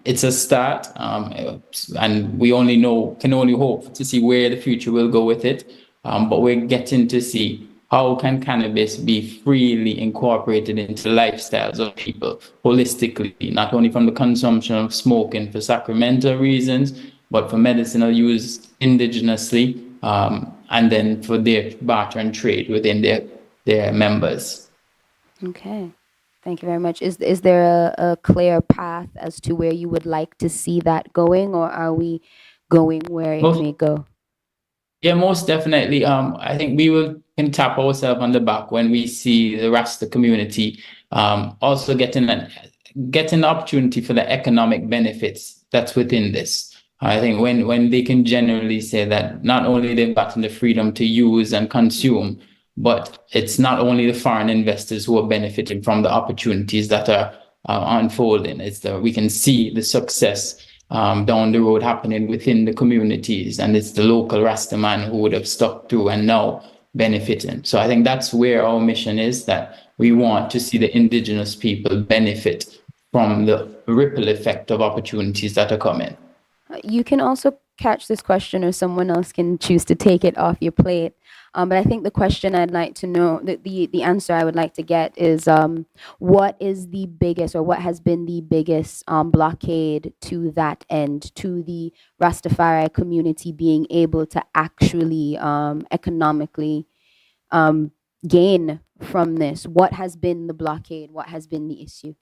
It's a start, and we can only hope to see where the future will go with it. But we're getting to see how can cannabis be freely incorporated into lifestyles of people holistically, not only from the consumption of smoking for sacramental reasons, but for medicinal use indigenously, and then for their barter and trade within their members. Okay, thank you very much. Is there a clear path as to where you would like to see that going, or are we going where it may go? Yeah, most definitely. I think we can tap ourselves on the back when we see the Rasta community also getting the opportunity for the economic benefits that's within this. I think when they can generally say that not only they've gotten the freedom to use and consume, but it's not only the foreign investors who are benefiting from the opportunities that are unfolding. We can see the success down the road happening within the communities, and it's the local Rastaman who would have stuck through and now benefiting. So I think that's where our mission is, that we want to see the indigenous people benefit from the ripple effect of opportunities that are coming. You can also catch this question, or someone else can choose to take it off your plate. But I think the question I'd like to know, the answer I would like to get is, what is the biggest, or what has been the biggest blockade to that end, to the Rastafari community being able to actually economically gain from this? What has been the blockade? What has been the issue?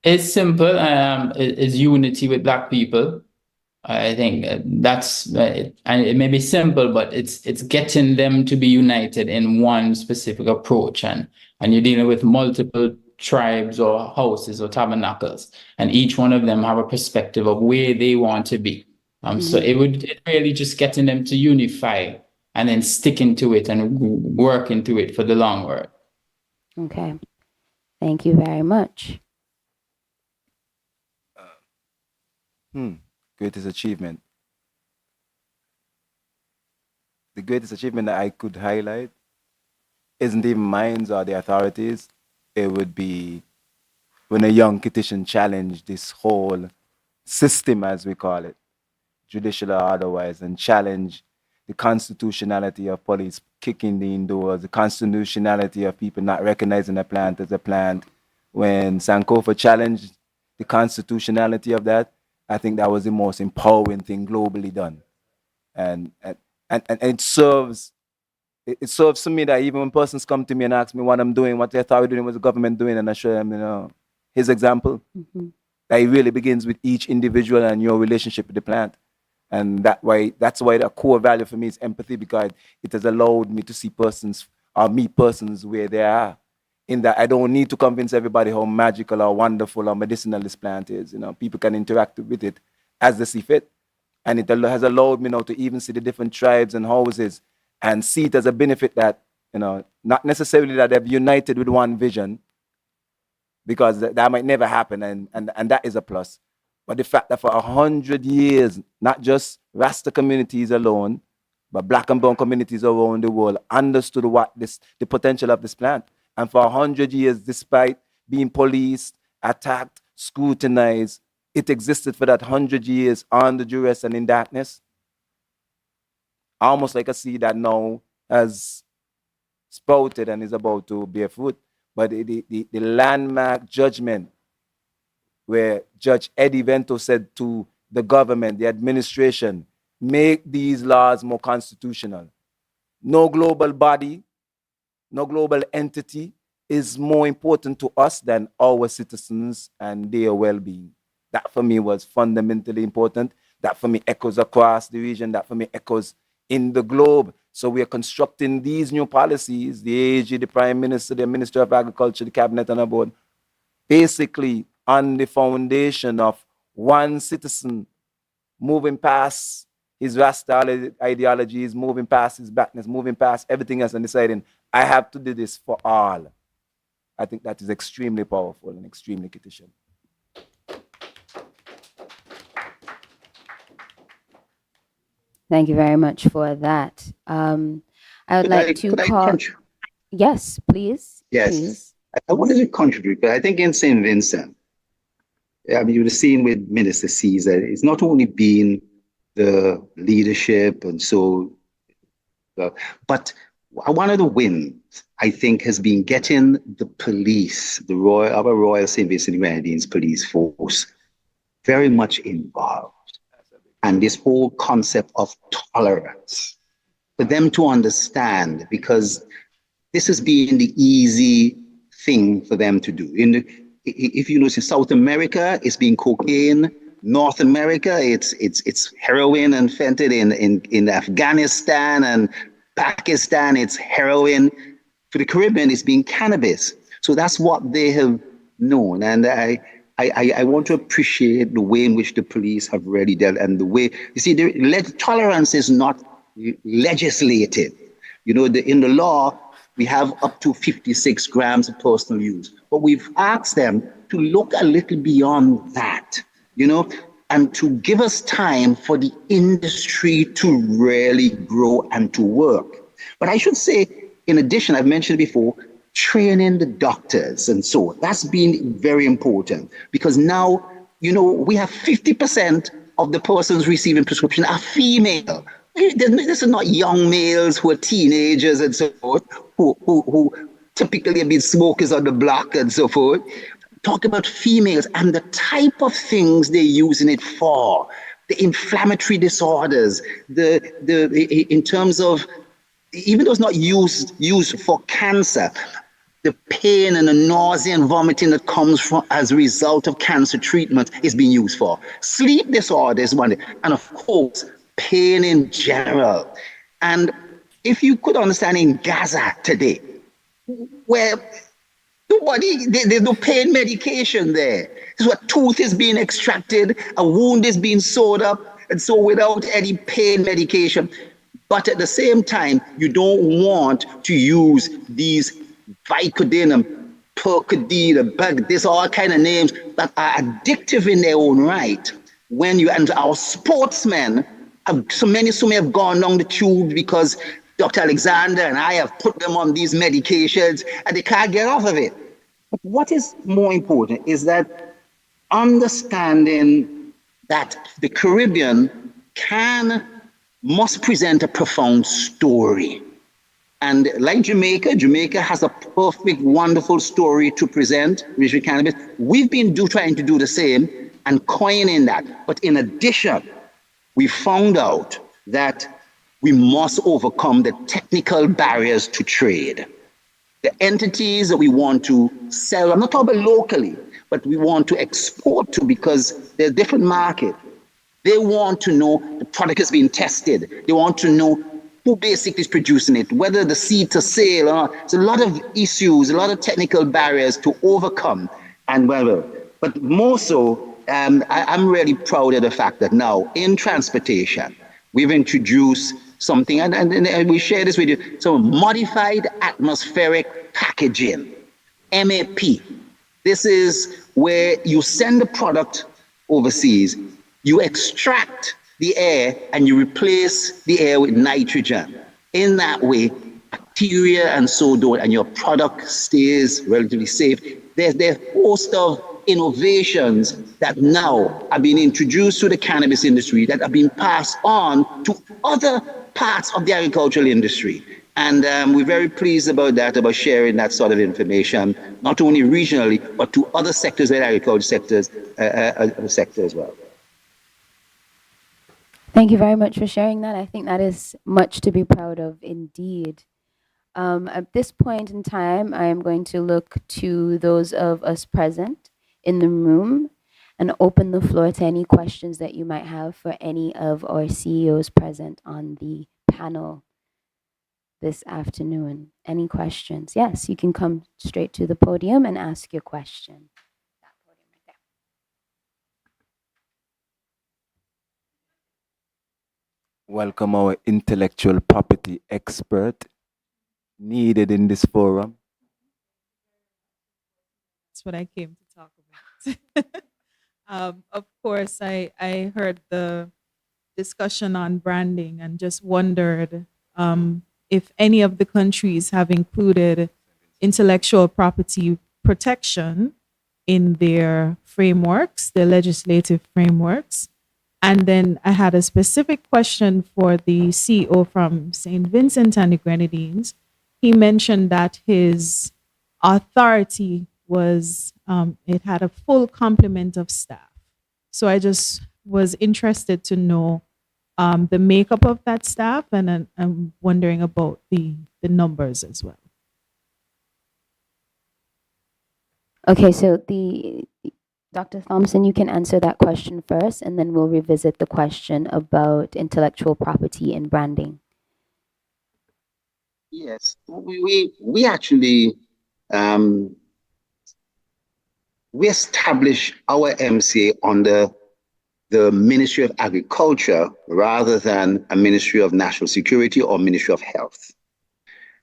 It's simple. It's unity with Black people. I think that's, and it may be simple, but it's getting them to be united in one specific approach. And you're dealing with multiple tribes or houses or tabernacles, and each one of them have a perspective of where they want to be. So it really just getting them to unify and then sticking to it and working through it for the long run. Okay. Thank you very much. Greatest achievement. The greatest achievement that I could highlight isn't even mine or the authorities. It would be when a young Kittian challenged this whole system, as we call it, judicial or otherwise, and challenge the constitutionality of police kicking the indoors, the constitutionality of people not recognizing a plant as a plant. When Sankofa challenged the constitutionality of that, I think that was the most empowering thing globally done. And it serves to me that even when persons come to me and ask me what I'm doing, what the authority doing, what the government doing, and I show them, his example, that it really begins with each individual and your relationship with the plant. And that's why the core value for me is empathy, because it has allowed me to see persons, or meet persons where they are. In that I don't need to convince everybody how magical or wonderful or medicinal this plant is. People can interact with it as they see fit. And it has allowed me now to even see the different tribes and houses and see it as a benefit that, not necessarily that they've united with one vision, because that might never happen, and that is a plus. But the fact that for 100 years, not just Rasta communities alone, but Black and brown communities around the world understood the potential of this plant. And for 100 years, despite being policed, attacked, scrutinized, it existed for that 100 years under duress and in darkness. almost like a seed that now has sprouted and is about to bear fruit. But the landmark judgment where Judge Eddie Vento said to the government, the administration, make these laws more constitutional. No global body, no global entity is more important to us than our citizens and their well-being. That for me was fundamentally important. That for me echoes across the region. That for me echoes in the globe. So we are constructing these new policies, the AG, the Prime Minister, the Minister of Agriculture, the Cabinet and the board, basically on the foundation of one citizen moving past his Rasta ideologies, moving past his blackness, moving past everything else and deciding, I have to do this for all. I think that is extremely powerful and extremely critical. Thank you very much for that. I would like to call. Yes, please. Yes. Please. I wanted to contribute, but I think in St. Vincent, I mean, you were seeing with Minister Caesar, it's not only been the leadership and so, but one of the wins, I think, has been getting the police, our Royal St. Vincent Grenadines police force, very much involved. And this whole concept of tolerance, for them to understand, because this has been the easy thing for them to do. If you notice, in South America, it's been cocaine. North America, it's heroin and fentanyl. In Afghanistan and Pakistan, it's heroin. For the Caribbean, it's been cannabis. So that's what they have known. And I want to appreciate the way in which the police have really dealt, and the way, you see, tolerance is not legislated. You know, in the law, we have up to 56 grams of personal use, but we've asked them to look a little beyond that, you know, and to give us time for the industry to really grow and to work. But I should say, in addition, I've mentioned before, training the doctors and so on. That's been very important, because now, you know, we have 50% of the persons receiving prescription are female. This is not young males who are teenagers and so forth, who typically have been smokers on the block and so forth. Talk about females and the type of things they're using it for, the inflammatory disorders, in terms of, even though it's not used for cancer, the pain and the nausea and vomiting that comes from as a result of cancer treatment is being used for. Sleep disorders, one, and of course, pain in general. And if you could understand in Gaza today, where there's no pain medication there. This is what tooth is being extracted, a wound is being sewed up, and so without any pain medication. But at the same time, you don't want to use these Vicodin and Percodine, there's all kind of names that are addictive in their own right. And our sportsmen, so many have gone down the tube because Dr. Alexander and I have put them on these medications and they can't get off of it. But what is more important is that understanding that the Caribbean must present a profound story. And like Jamaica has a perfect, wonderful story to present with cannabis. We've been trying to do the same and coining that. But in addition, we found out that we must overcome the technical barriers to trade. The entities that we want to sell, I'm not talking about locally, but we want to export to, because there's different market. They want to know the product is being tested. They want to know who basically is producing it, whether the seed to sale or not. There's a lot of issues, a lot of technical barriers to overcome. But more so, I'm really proud of the fact that now in transportation, we've introduced something, and we share this with you, so modified atmospheric packaging, MAP. This is where you send the product overseas, you extract the air and you replace the air with nitrogen. In that way, bacteria and so on, and your product stays relatively safe. There's a host of innovations that now are being introduced to the cannabis industry that have been passed on to other parts of the agricultural industry. And we're very pleased about that, about sharing that sort of information, not only regionally, but to other sectors and agriculture sectors, sector as well. Thank you very much for sharing that. I think that is much to be proud of indeed. At this point in time, I am going to look to those of us present in the room and open the floor to any questions that you might have for any of our CEOs present on the panel this afternoon. Any questions? Yes, you can come straight to the podium and ask your question. That podium right there. Welcome our intellectual property expert needed in this forum. That's what I came to talk about. Of course, I heard the discussion on branding and just wondered if any of the countries have included intellectual property protection in their frameworks, their legislative frameworks. And then I had a specific question for the CEO from St. Vincent and the Grenadines. He mentioned that his authority was, it had a full complement of staff. So I just was interested to know the makeup of that staff, and I'm wondering about the numbers as well. Okay, so Dr. Thompson, you can answer that question first, and then we'll revisit the question about intellectual property and branding. Yes, we actually we established our MCA under the Ministry of Agriculture rather than a Ministry of National Security or Ministry of Health.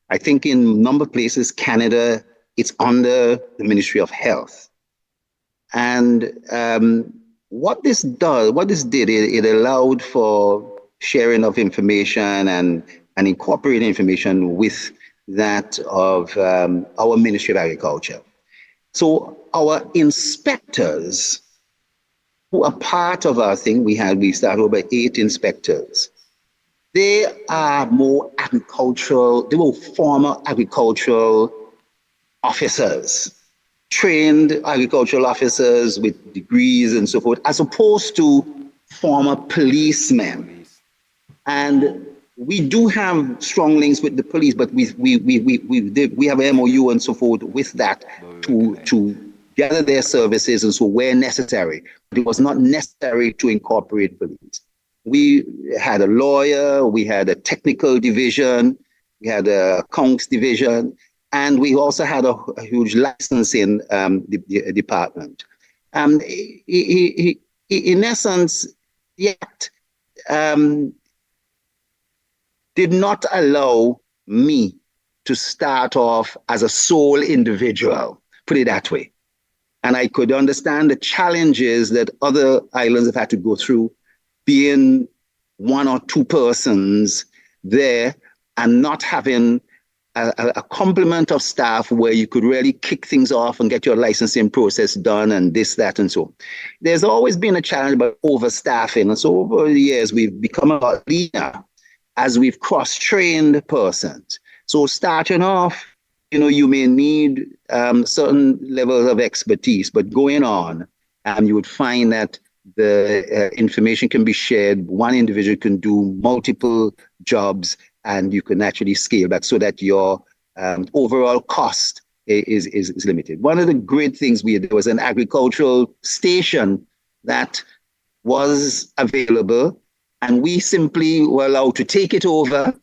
I think in a number of places, Canada, it's under the Ministry of Health. And what this did, it allowed for sharing of information and incorporating information with that of our Ministry of Agriculture. So our inspectors, who are part of our thing, we started over 8 inspectors. They are more agricultural, they were former agricultural officers, trained agricultural officers with degrees and so forth, as opposed to former policemen. And we do have strong links with the police, but we have an MOU and so forth with that to gather their services and so where necessary. But it was not necessary to incorporate police. We had a lawyer, we had a technical division, we had a accounts division, and we also had a huge licensing department. In essence, yet did not allow me to start off as a sole individual, put it that way. And I could understand the challenges that other islands have had to go through, being 1 or 2 persons there and not having a complement of staff where you could really kick things off and get your licensing process done and this, that, and so on. There's always been a challenge about overstaffing. And so over the years, we've become a lot leaner as we've cross-trained persons. So starting off, you may need certain levels of expertise, but going on, you would find that the information can be shared. One individual can do multiple jobs, and you can actually scale back so that your overall cost is limited. One of the great things there was an agricultural station that was available, and we simply were allowed to take it over,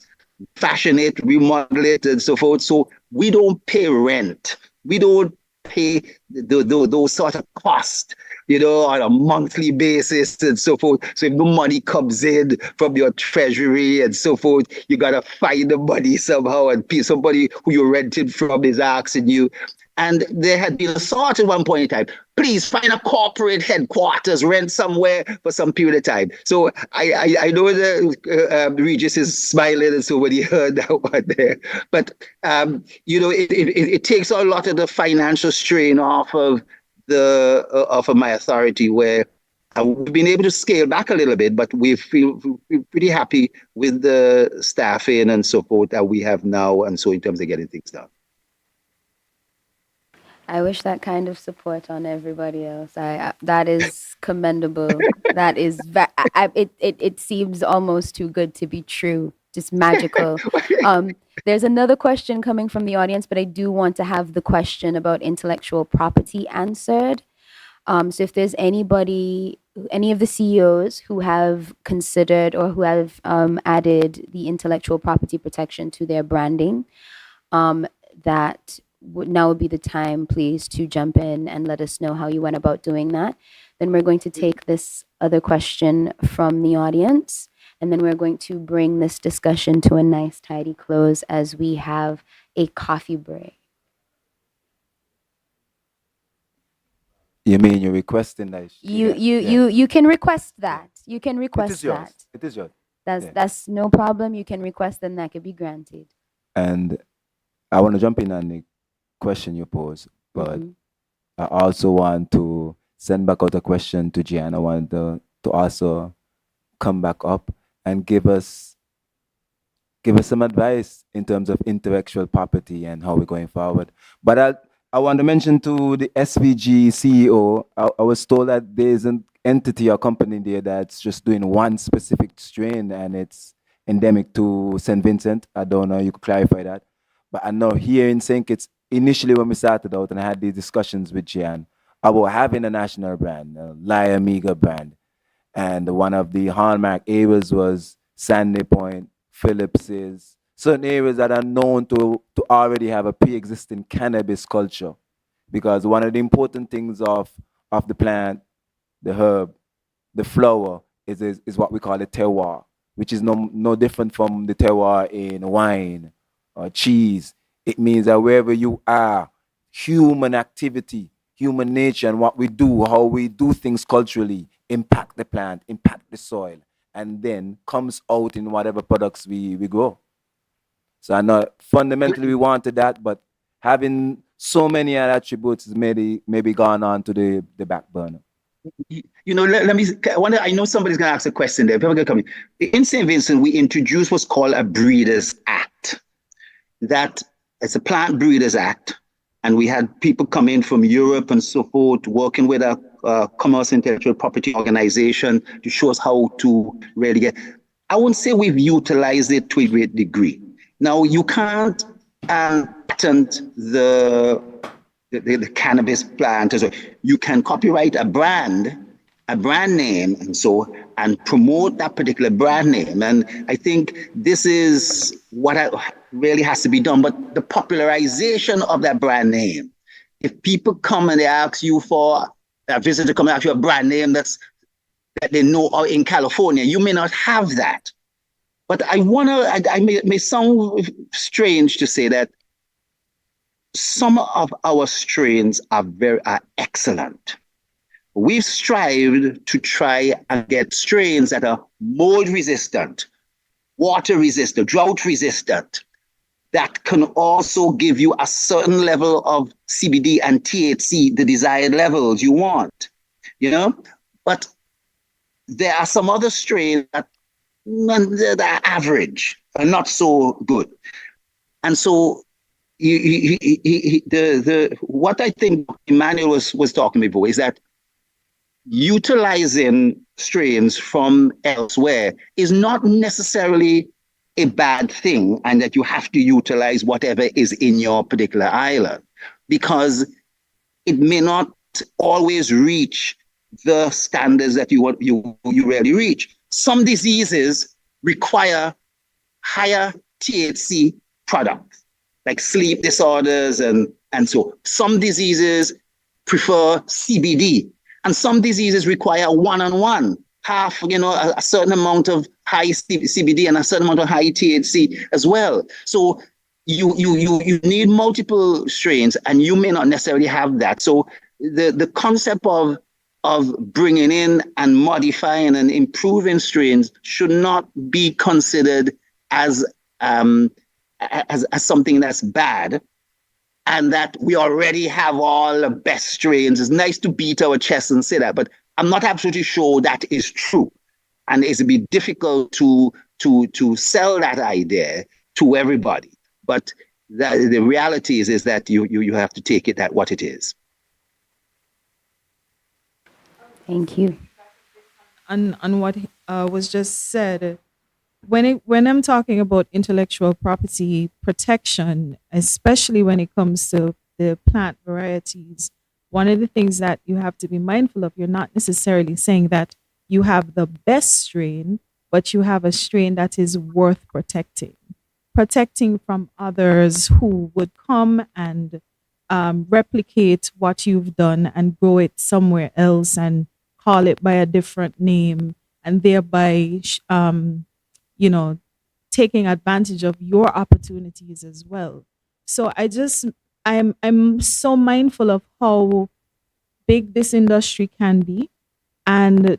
fashion it, remodel it, and so forth. So we don't pay rent. We don't pay those sort of costs, on a monthly basis and so forth. So if the money comes in from your treasury and so forth, you got to find the money somehow, and somebody who you rented from is asking you. And there had been a thought at one point in time, please find a corporate headquarters, rent somewhere for some period of time. So I know that Regis is smiling and so when he heard that one there. But, it takes a lot of the financial strain off of my authority, where We've been able to scale back a little bit, but we feel pretty happy with the staffing and so forth that we have now, and so in terms of getting things done. I wish that kind of support on everybody else. That is commendable. That is it seems almost too good to be true. Just magical. There's another question coming from the audience, but I do want to have the question about intellectual property answered. So if there's anybody, any of the CEOs who have considered or who have added the intellectual property protection to their branding, that now would be the time, please, to jump in and let us know how you went about doing that. Then we're going to take this other question from the audience, and then we're going to bring this discussion to a nice, tidy close as we have a coffee break. You mean you're requesting that? You can request that. You can request that. It is yours. That's no problem. You can request, and that could be granted. And I want to jump in on the question you posed, but I also want to send back out a question to Gian. I want to also come back up and give us some advice in terms of intellectual property and how we're going forward. But I want to mention to the SVG CEO, I was told that there's an entity or company there that's just doing one specific strain and it's endemic to St. Vincent. I don't know, you could clarify that. But I know here in St. Kitts, initially when we started out and I had these discussions with Gian about having a national brand, a Amiga brand. And one of the hallmark areas was Sandy Point, Phillips's, certain areas that are known to already have a pre-existing cannabis culture. Because one of the important things of the plant, the herb, the flower, is what we call a terroir, which is no different from the terroir in wine or cheese. It means that wherever you are, human activity, human nature, and what we do, how we do things culturally, impact the plant, impact the soil, and then comes out in whatever products we grow. So I know fundamentally we wanted that, but having so many other attributes is maybe gone on to the back burner. You know, let me, I know somebody's going to ask a question there. People are coming. In St. Vincent, we introduced what's called a Breeders Act. That it's a Plant Breeders Act. And we had people come in from Europe and so forth, working with a commerce intellectual property organization to show us how to really get. I wouldn't say we've utilized it to a great degree. Now, you can't patent the cannabis plant. So you can copyright a brand name, and promote that particular brand name. And I think this is what really has to be done. But the popularization of that brand name, if people come and they ask you for a visitor, come and ask you a brand name that they know in California, you may not have that. But I may sound strange to say that some of our strains are excellent. We've strived to try and get strains that are mold resistant, water resistant, drought resistant, that can also give you a certain level of CBD and THC, the desired levels you want, you know? But there are some other strains that are average and not so good. And so what I think Emmanuel was talking before is that utilizing strains from elsewhere is not necessarily a bad thing, and that you have to utilize whatever is in your particular island, because it may not always reach the standards that you really reach. Some diseases require higher THC products, like sleep disorders and so. Some diseases prefer CBD, and some diseases require one-on-one, half, a certain amount of high CBD and a certain amount of high THC as well. So you need multiple strains, and you may not necessarily have that. So the concept of bringing in and modifying and improving strains should not be considered as something that's bad, and that we already have all the best strains. It's nice to beat our chest and say that, but I'm not absolutely sure that is true. And it's a bit difficult to sell that idea to everybody. But the reality is that you have to take it at what it is. Thank you. On what was just said, when I'm talking about intellectual property protection, especially when it comes to the plant varieties, one of the things that you have to be mindful of, you're not necessarily saying that you have the best strain, but you have a strain that is worth protecting from others who would come and replicate what you've done and grow it somewhere else and call it by a different name, and thereby taking advantage of your opportunities as well. So I'm so mindful of how big this industry can be, and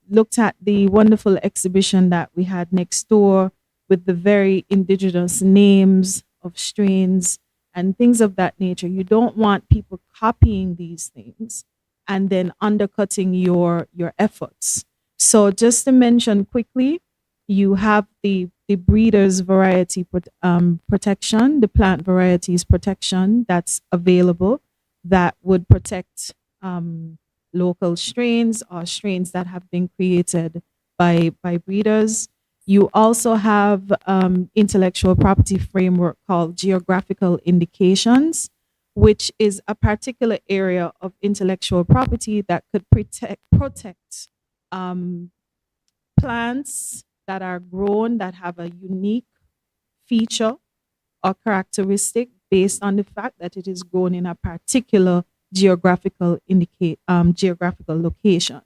looked at the wonderful exhibition that we had next door with the very indigenous names of strains and things of that nature. You don't want people copying these things and then undercutting your efforts. So just to mention quickly, you have the breeders variety protection, the plant varieties protection that's available that would protect local strains or strains that have been created by breeders. You also have intellectual property framework called geographical indications, which is a particular area of intellectual property that could protect plants that are grown that have a unique feature or characteristic based on the fact that it is grown in a particular geographical location.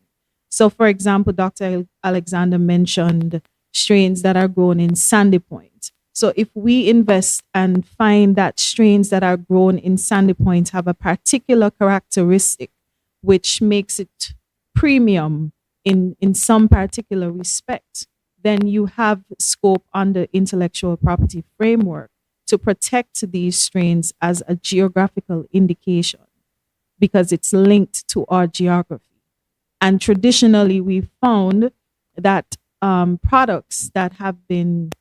So, for example, Dr. Alexander mentioned strains that are grown in Sandy Point. So if we invest and find that strains that are grown in Sandy Point have a particular characteristic which makes it premium in some particular respect, then you have scope under intellectual property framework to protect these strains as a geographical indication because it's linked to our geography. And traditionally, we found that products that have been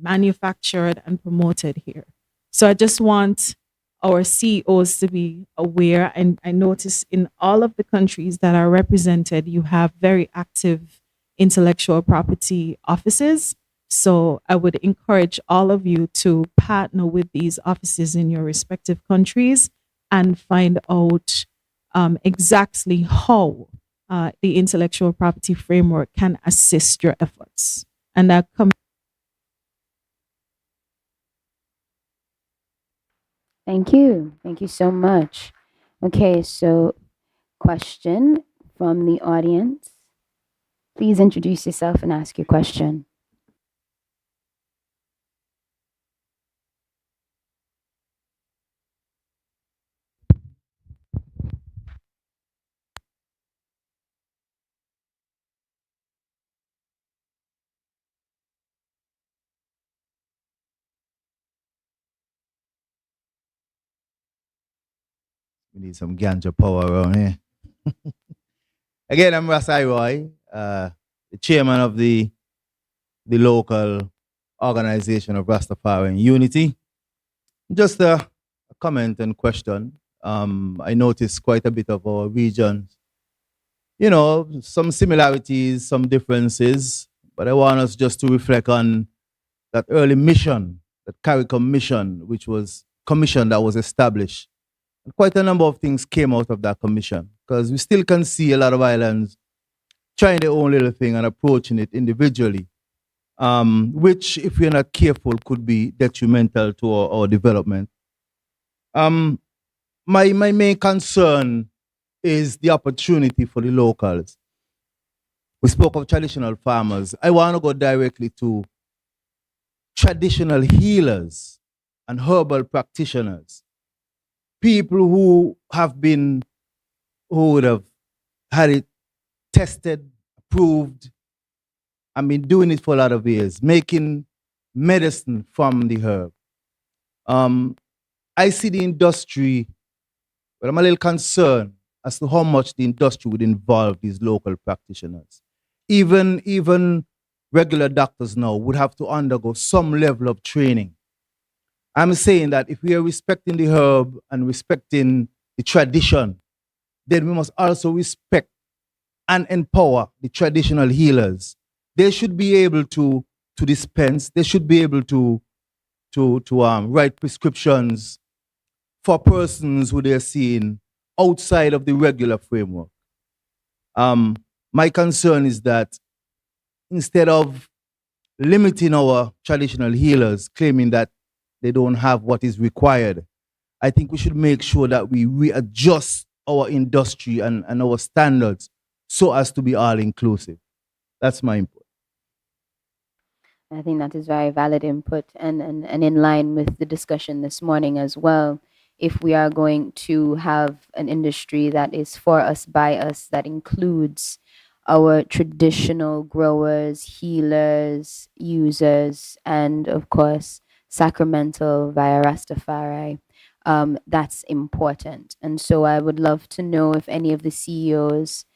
manufactured and promoted here. So I just want our CEOs to be aware. And I notice in all of the countries that are represented, you have very active intellectual property offices. So I would encourage all of you to partner with these offices in your respective countries and find out exactly how the intellectual property framework can assist your efforts. And that comes. Thank you. Thank you so much. Okay, so question from the audience. Please introduce yourself and ask your question. We need some ganja power around here. Again, I'm Rasai Roy, the chairman of the local organization of Rastafarian Unity. Just a comment and question. I noticed quite a bit of our regions, some similarities, some differences, but I want us just to reflect on that early mission, that CARICOM mission, which was commission that was established. And quite a number of things came out of that commission, because we still can see a lot of islands trying their own little thing and approaching it individually, which, if we're not careful, could be detrimental to our development. My main concern is the opportunity for the locals. We spoke of traditional farmers. I want to go directly to traditional healers and herbal practitioners. People who would have had it tested, approved, and been doing it for a lot of years, making medicine from the herb. I see the industry, but I'm a little concerned as to how much the industry would involve these local practitioners. Even regular doctors now would have to undergo some level of training. I'm saying that if we are respecting the herb and respecting the tradition, then we must also respect and empower the traditional healers. They should be able to dispense. They should be able to write prescriptions for persons who they're seeing outside of the regular framework. My concern is that instead of limiting our traditional healers, claiming that they don't have what is required, I think we should make sure that we readjust our industry and our standards so as to be all inclusive. That's my input. I think that is very valid input and in line with the discussion this morning as well. If we are going to have an industry that is for us, by us, that includes our traditional growers, healers, users, and of course, sacramental via Rastafari, that's important. And so I would love to know if any of the CEOs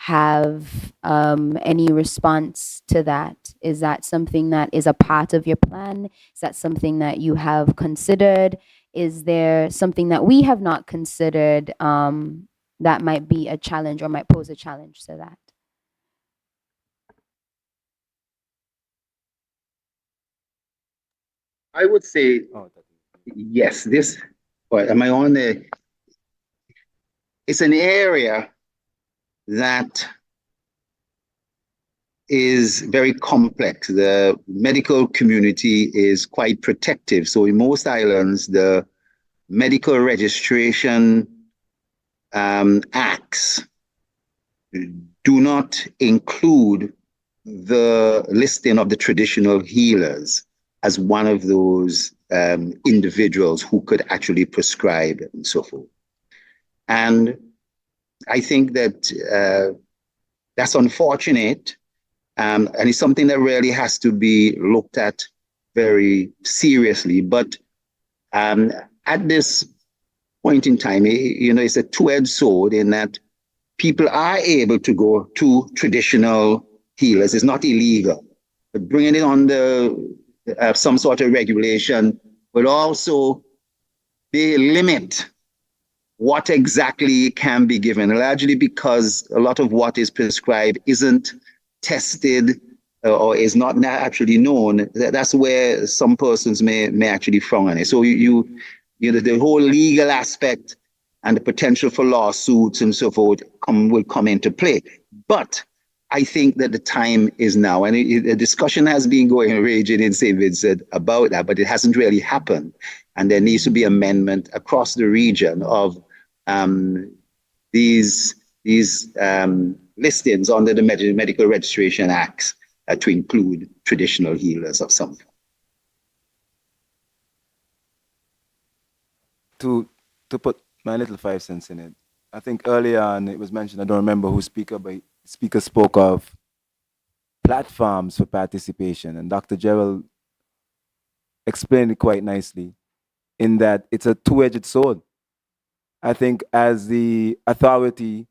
have any response to that. Is that something that is a part of your plan? Is that something that you have considered? Is there something that we have not considered that might be a challenge or might pose a challenge to that? I would say yes. Am I on there? It's an area that is very complex. The medical community is quite protective. So in most islands, the medical registration acts do not include the listing of the traditional healers as one of those individuals who could actually prescribe and so forth. And I think that that's unfortunate, and it's something that really has to be looked at very seriously. But at this point in time, it's a two-edged sword in that people are able to go to traditional healers. It's not illegal, but bringing it under some sort of regulation would also be limit what exactly can be given, largely because a lot of what is prescribed isn't tested or is not actually known. That's where some persons may actually frown on it. So the whole legal aspect and the potential for lawsuits and so forth will come into play. But I think that the time is now, and the discussion has been going raging in St. Vincent about that, but it hasn't really happened. And there needs to be amendment across the region of these listings under the Medical Registration Acts to include traditional healers of some kind. To put my little 5 cents in it, I think earlier on it was mentioned, I don't remember who speaker, but speaker spoke of platforms for participation, and Dr. Gerald explained it quite nicely in that it's a two-edged sword. I think as the authority,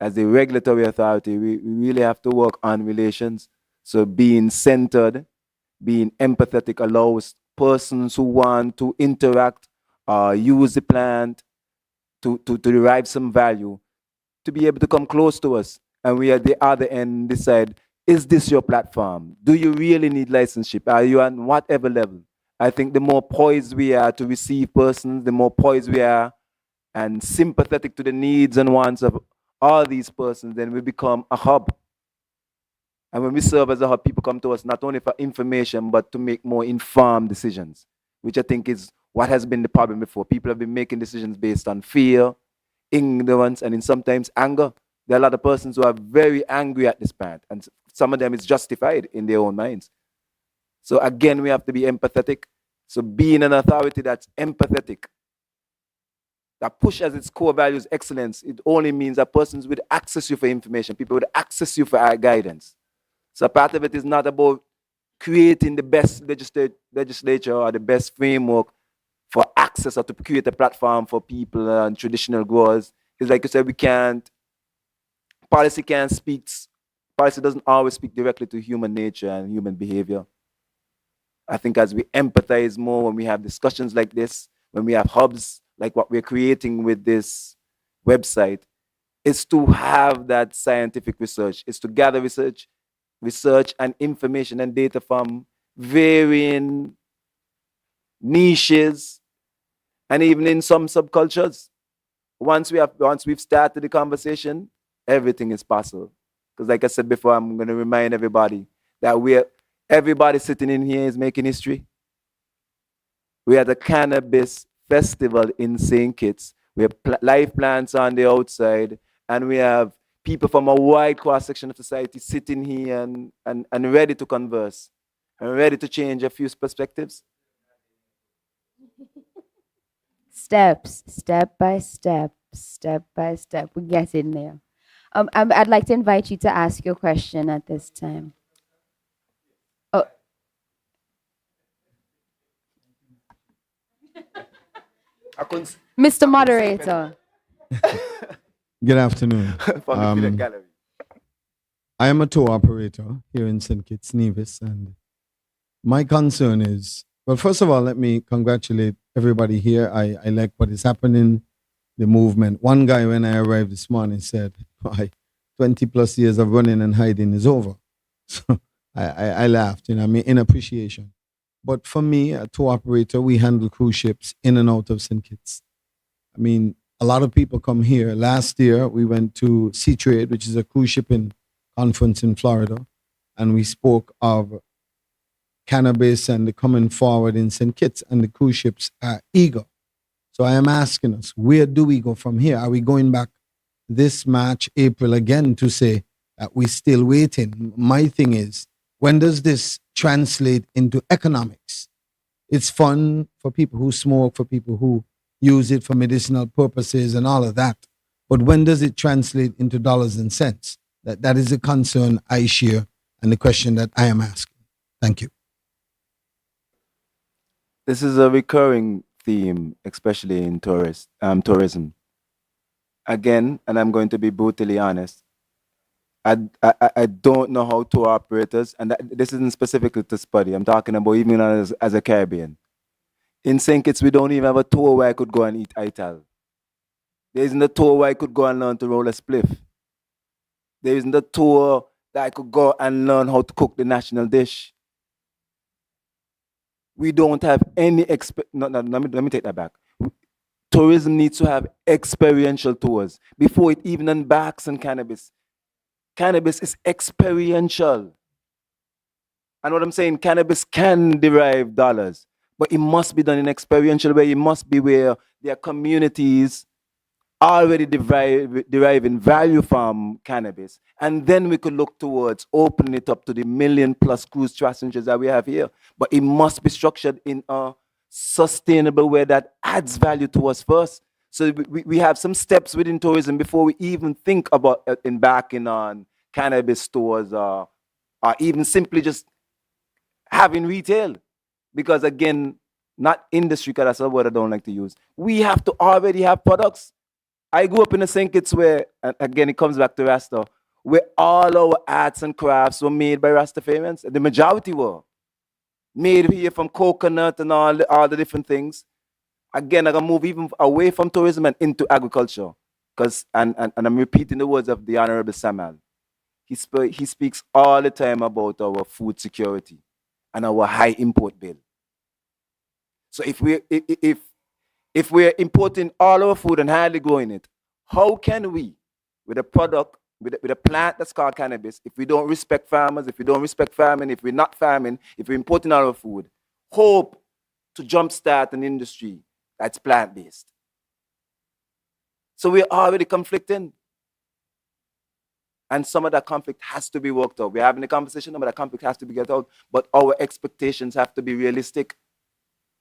as the regulatory authority, we really have to work on relations. So being centered, being empathetic allows persons who want to interact, use the plant to derive some value, to be able to come close to us. And we at the other end decide, is this your platform? Do you really need licenseship? Are you on whatever level? I think the more poised we are to receive persons, the more poised we are and sympathetic to the needs and wants of all these persons, then we become a hub. And when we serve as a hub, people come to us not only for information, but to make more informed decisions, which I think is what has been the problem before. People have been making decisions based on fear, ignorance, and in sometimes anger. There are a lot of persons who are very angry at this point, and some of them is justified in their own minds. So again, we have to be empathetic. So being an authority that's empathetic, that push as its core values excellence, it only means that persons would access you for information, people would access you for our guidance. So part of it is not about creating the best legislature or the best framework for access or to create a platform for people and traditional growers. It's like you said, policy doesn't always speak directly to human nature and human behavior. I think as we empathize more, when we have discussions like this, when we have hubs like what we're creating with this website, is to have that scientific research, is to gather research and information and data from varying niches and even in some subcultures. Once we've started the conversation, everything is possible. Because like I said before, I'm going to remind everybody that everybody sitting in here is making history. We had a cannabis festival in St. Kitts. We have live plants on the outside, and we have people from a wide cross-section of society sitting here and ready to converse and ready to change a few perspectives. Steps, step by step, we get in there. I'd like to invite you to ask your question at this time. Oh. Mr. Moderator. Good afternoon. I am a tour operator here in St. Kitts, Nevis, and my concern is, well, first of all, let me congratulate everybody here. I like what is happening, the movement. One guy, when I arrived this morning, said, 20 plus years of running and hiding is over. So I laughed, in appreciation. But for me, a tour operator, we handle cruise ships in and out of St. Kitts. A lot of people come here. Last year, we went to Sea Trade, which is a cruise shipping conference in Florida, and we spoke of cannabis and the coming forward in St. Kitts, and the cruise ships are eager. So I am asking us, where do we go from here? Are we going back this March, April again to say that we're still waiting? My thing is, when does this translate into economics? It's fun for people who smoke, for people who use it for medicinal purposes and all of that. But when does it translate into dollars and cents? That is a concern I share and the question that I am asking. Thank you. This is a recurring theme, especially in tourism. Again, and I'm going to be brutally honest, I don't know how tour operators, and this isn't specifically to Spuddy, I'm talking about even as a Caribbean. In St. Kitts, we don't even have a tour where I could go and eat ital. There isn't a tour where I could go and learn to roll a spliff. There isn't a tour that I could go and learn how to cook the national dish. We don't have any let me take that back. Tourism needs to have experiential tours before it even embarks on cannabis. Cannabis is experiential. And what I'm saying, cannabis can derive dollars, but it must be done in an experiential way. It must be where there are communities already deriving value from cannabis. And then we could look towards opening it up to the 1 million+ cruise passengers that we have here. But it must be structured in a sustainable way that adds value to us first. So we have some steps within tourism before we even think about embarking on cannabis stores or even simply just having retail. Because again, not industry, because that's a word I don't like to use. We have to already have products. I grew up in a St. Kitts where, and again, it comes back to Rasta, where all our arts and crafts were made by Rastafarians. The majority were made here from coconut and all the different things. Again, I'm going to move even away from tourism and into agriculture. And I'm repeating the words of the Honorable Samuel. He speaks all the time about our food security and our high import bill. So if we're importing all our food and hardly growing it, how can we, with a product, with a plant that's called cannabis, if we don't respect farmers, if we don't respect farming, if we're not farming, if we're importing all our food, hope to jumpstart an industry that's plant-based. So we're already conflicting. And some of that conflict has to be worked out. We're having a conversation, some of that conflict has to be get out, but our expectations have to be realistic.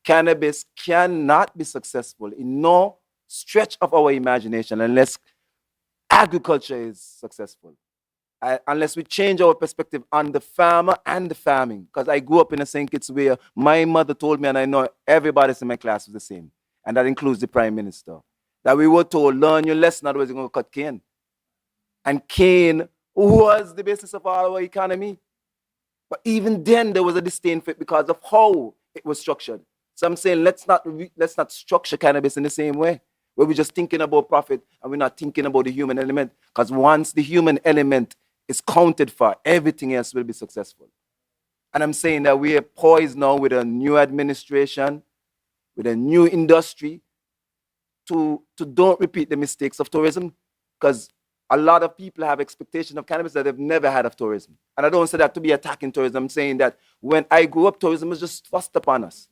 Cannabis cannot be successful in no stretch of our imagination unless agriculture is successful. Unless we change our perspective on the farmer and the farming. Because I grew up in a St. Kitts where my mother told me, and I know everybody in my class was the same, and that includes the Prime Minister, that we were told, learn your lesson, otherwise you're going to cut cane. And cane was the basis of all our economy. But even then, there was a disdain for it because of how it was structured. So I'm saying, let's not structure cannabis in the same way, where we're just thinking about profit and we're not thinking about the human element. Because once the human element is counted for, everything else will be successful. And I'm saying that we are poised now with a new administration, with a new industry, to don't repeat the mistakes of tourism, because a lot of people have expectations of cannabis that they've never had of tourism. And I don't say that to be attacking tourism. I'm saying that when I grew up, tourism was just thrust upon us.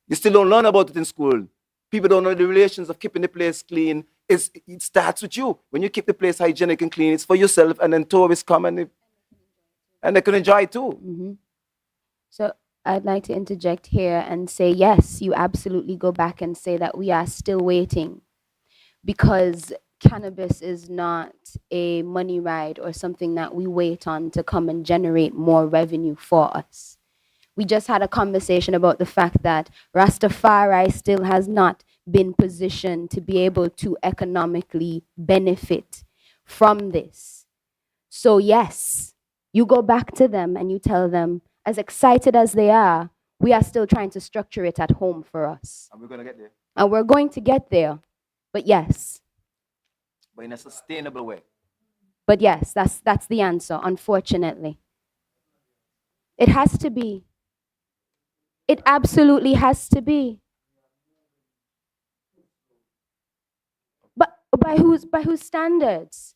You still don't learn about it in school. People don't know the relations of keeping the place clean. It starts with you. When you keep the place hygienic and clean, it's for yourself, and then tourists come and they can enjoy it too. Mm-hmm. So I'd like to interject here and say, yes, you absolutely go back and say that we are still waiting, because cannabis is not a money ride or something that we wait on to come and generate more revenue for us. We just had a conversation about the fact that Rastafari still has not been positioned to be able to economically benefit from this. So yes, you go back to them and you tell them, as excited as they are, we are still trying to structure it at home for us. And we're going to get there. And we're going to get there. But yes. But in a sustainable way. But yes, that's the answer, unfortunately. It has to be. It absolutely has to be. But by whose standards?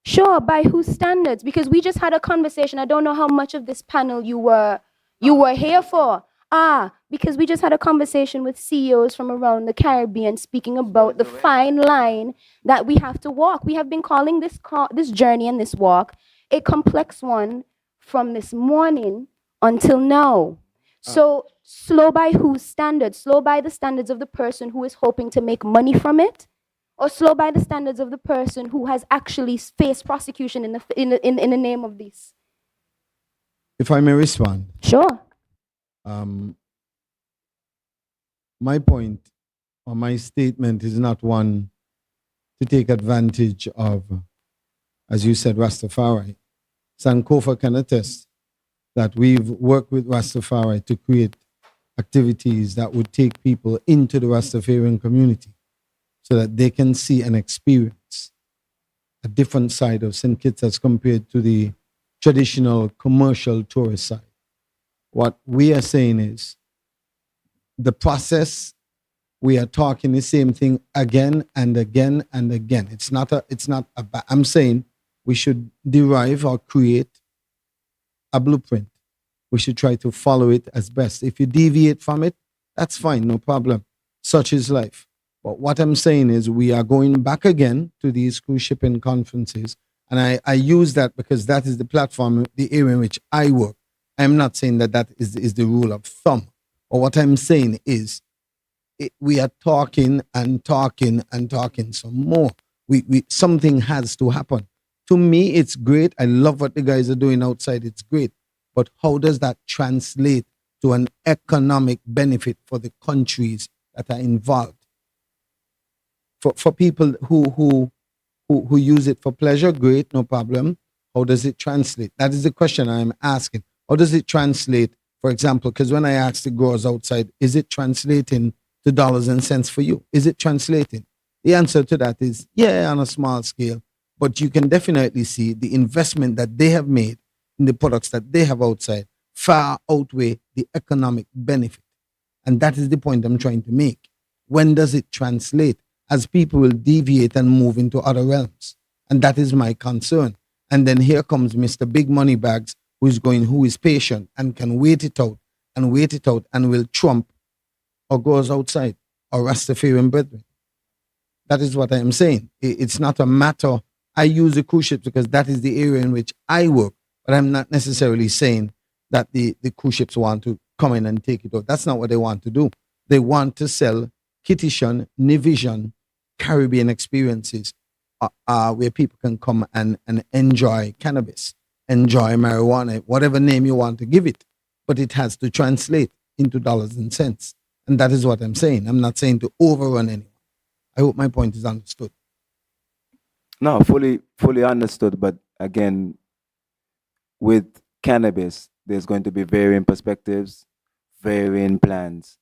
Sure, by whose standards? Because we just had a conversation. I don't know how much of this panel you were here for. Because we just had a conversation with CEOs from around the Caribbean speaking about the fine line that we have to walk. We have been calling this journey and this walk a complex one from this morning until now. So slow by whose standards? Slow by the standards of the person who is hoping to make money from it, or slow by the standards of the person who has actually faced prosecution in the name of this? If I may respond. Sure. My point or my statement is not one to take advantage of, as you said, Rastafari. Sankofa can attest that we've worked with Rastafari to create activities that would take people into the Rastafarian community so that they can see and experience a different side of St. Kitts as compared to the traditional commercial tourist side. What we are saying is the process, we are talking the same thing again and again and again. I'm saying we should derive or create a blueprint. We should try to follow it as best. If you deviate from it, that's fine, no problem. Such is life. But what I'm saying is we are going back again to these cruise shipping conferences. And I use that because that is the platform, the area in which I work. I'm not saying that is the rule of thumb. Or what I'm saying is we are talking and talking and talking some more. Something has to happen. To me, it's great. I love what the guys are doing outside. It's great. But how does that translate to an economic benefit for the countries that are involved? For people who use it for pleasure, great, no problem. How does it translate? That is the question I'm asking. How does it translate, for example, because when I ask the growers outside, is it translating to dollars and cents for you? Is it translating? The answer to that is, yeah, on a small scale. But you can definitely see the investment that they have made in the products that they have outside far outweigh the economic benefit. And that is the point I'm trying to make. When does it translate? As people will deviate and move into other realms. And that is my concern. And then here comes Mr. Big Money Bags, who is patient and can wait it out and wait it out and will trump or goes outside or Rastafarian brethren. That is what I am saying. It's not a matter. I use the cruise ships because that is the area in which I work, but I'm not necessarily saying that the cruise ships want to come in and take it out. That's not what they want to do. They want to sell Kitishon, Nivision, Caribbean experiences where people can come and enjoy cannabis, enjoy marijuana, whatever name you want to give it. But it has to translate into dollars and cents. And that is what I'm saying. I'm not saying to overrun anyone. I hope my point is understood. No, fully understood. But again, with cannabis, there's going to be varying perspectives, varying plans.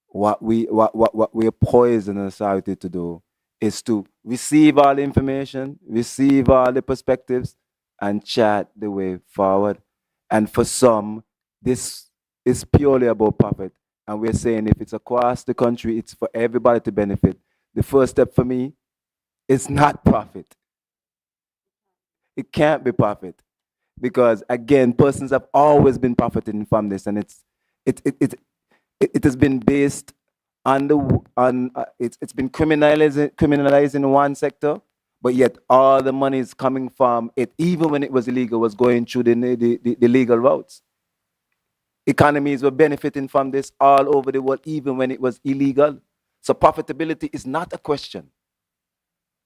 What we're poised in the society to do is to receive all the information, receive all the perspectives, and chart the way forward. And for some, this is purely about profit. And we're saying if it's across the country, it's for everybody to benefit. The first step for me is not profit. It can't be profit. Because again, persons have always been profiting from this, and it has been based on it's been criminalizing one sector, but yet all the money is coming from it, even when it was illegal, was going through the legal routes. Economies were benefiting from this all over the world, even when it was illegal. So profitability is not a question.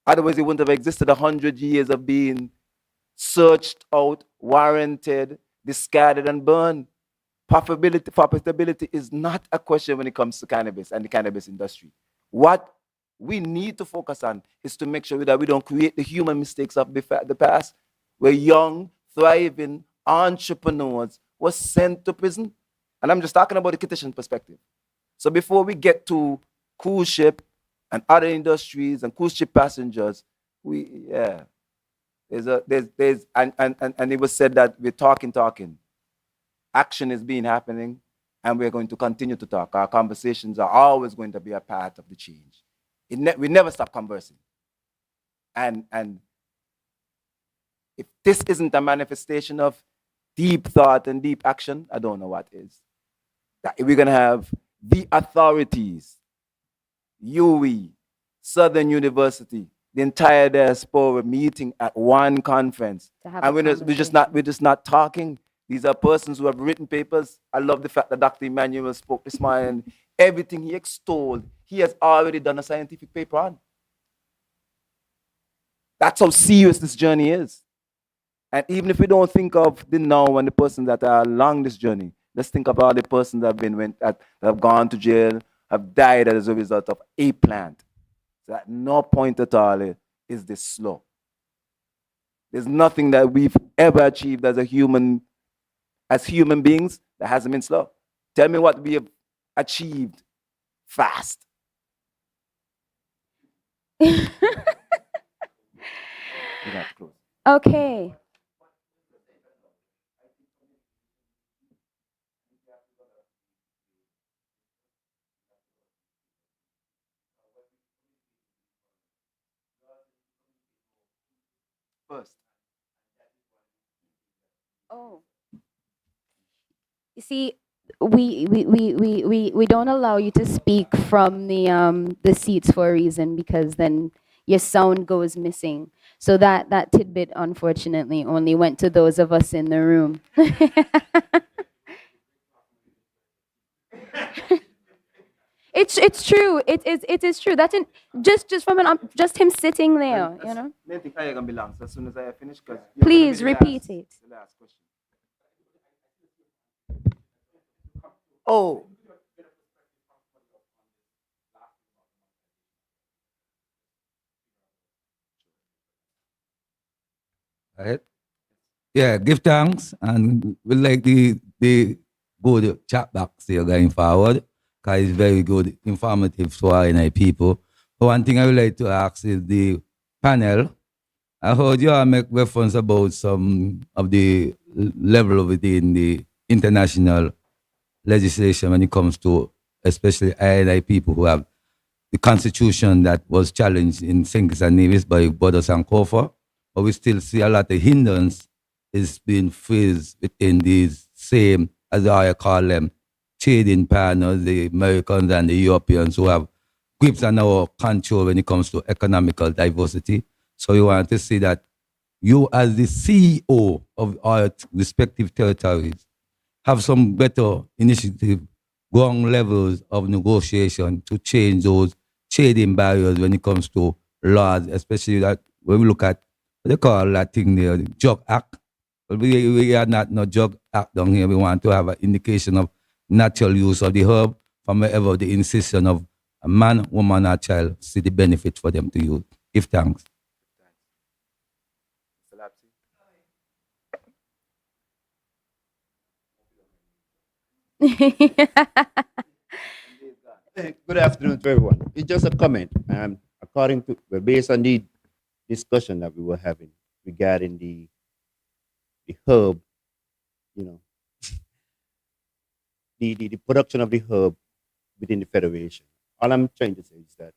Otherwise, it wouldn't have existed 100 years of being searched out, warranted, discarded, and burned. Profitability is not a question when it comes to cannabis and the cannabis industry. What we need to focus on is to make sure that we don't create the human mistakes of the past, where young, thriving entrepreneurs were sent to prison. And I'm just talking about the Kitishon perspective. So before we get to cruise ship and other industries and cruise ship passengers, and it was said that we're talking. Action is being happening, and we're going to continue to talk. Our conversations are always going to be a part of the change. We never stop conversing. And if this isn't a manifestation of deep thought and deep action, I don't know what is. That we're going to have the authorities, UWI, Southern University, the entire diaspora meeting at one conference. And we're just not talking. These are persons who have written papers. I love the fact that Dr. Emmanuel spoke this morning. Everything he extolled, he has already done a scientific paper on. That's how serious this journey is. And even if we don't think of the now and the persons that are along this journey, let's think about the persons that have gone to jail, have died as a result of a plant. So at no point at all is this slow. There's nothing that we've ever achieved as human beings that hasn't been slow. Tell me what we have achieved fast. Okay. First. Oh. You see, we don't allow you to speak from the seats for a reason, because then your sound goes missing. So that tidbit, unfortunately, only went to those of us in the room. It's true. It is true. That's just from just him sitting there, you know. As soon as I finish, Please repeat it. The last question. Oh. Right? Yeah, give thanks, and we like the good chat box here going forward, because it's very good, informative to our NI people. But one thing I would like to ask is the panel. I heard you all make reference about some of the level within the international legislation when it comes to especially INI people who have the constitution that was challenged in St. Kitts and Nevis by Barbados and Kofor, but we still see a lot of hindrance is being faced within these same, as I call them, trading partners, the Americans and the Europeans, who have grips on our control when it comes to economical diversity. So we want to see that you, as the CEO of our respective territories, have some better initiative, ground levels of negotiation to change those trading barriers when it comes to laws, especially that when we look at what they call that thing there, the Drug Act. But we are not no Drug Act down here. We want to have an indication of natural use of the herb from wherever the incision of a man, woman, or child see the benefit for them to use. Give thanks. Good afternoon to everyone. It's just a comment. According to, based on the discussion that we were having regarding the herb, you know, the production of the herb within the federation. All I'm trying to say is that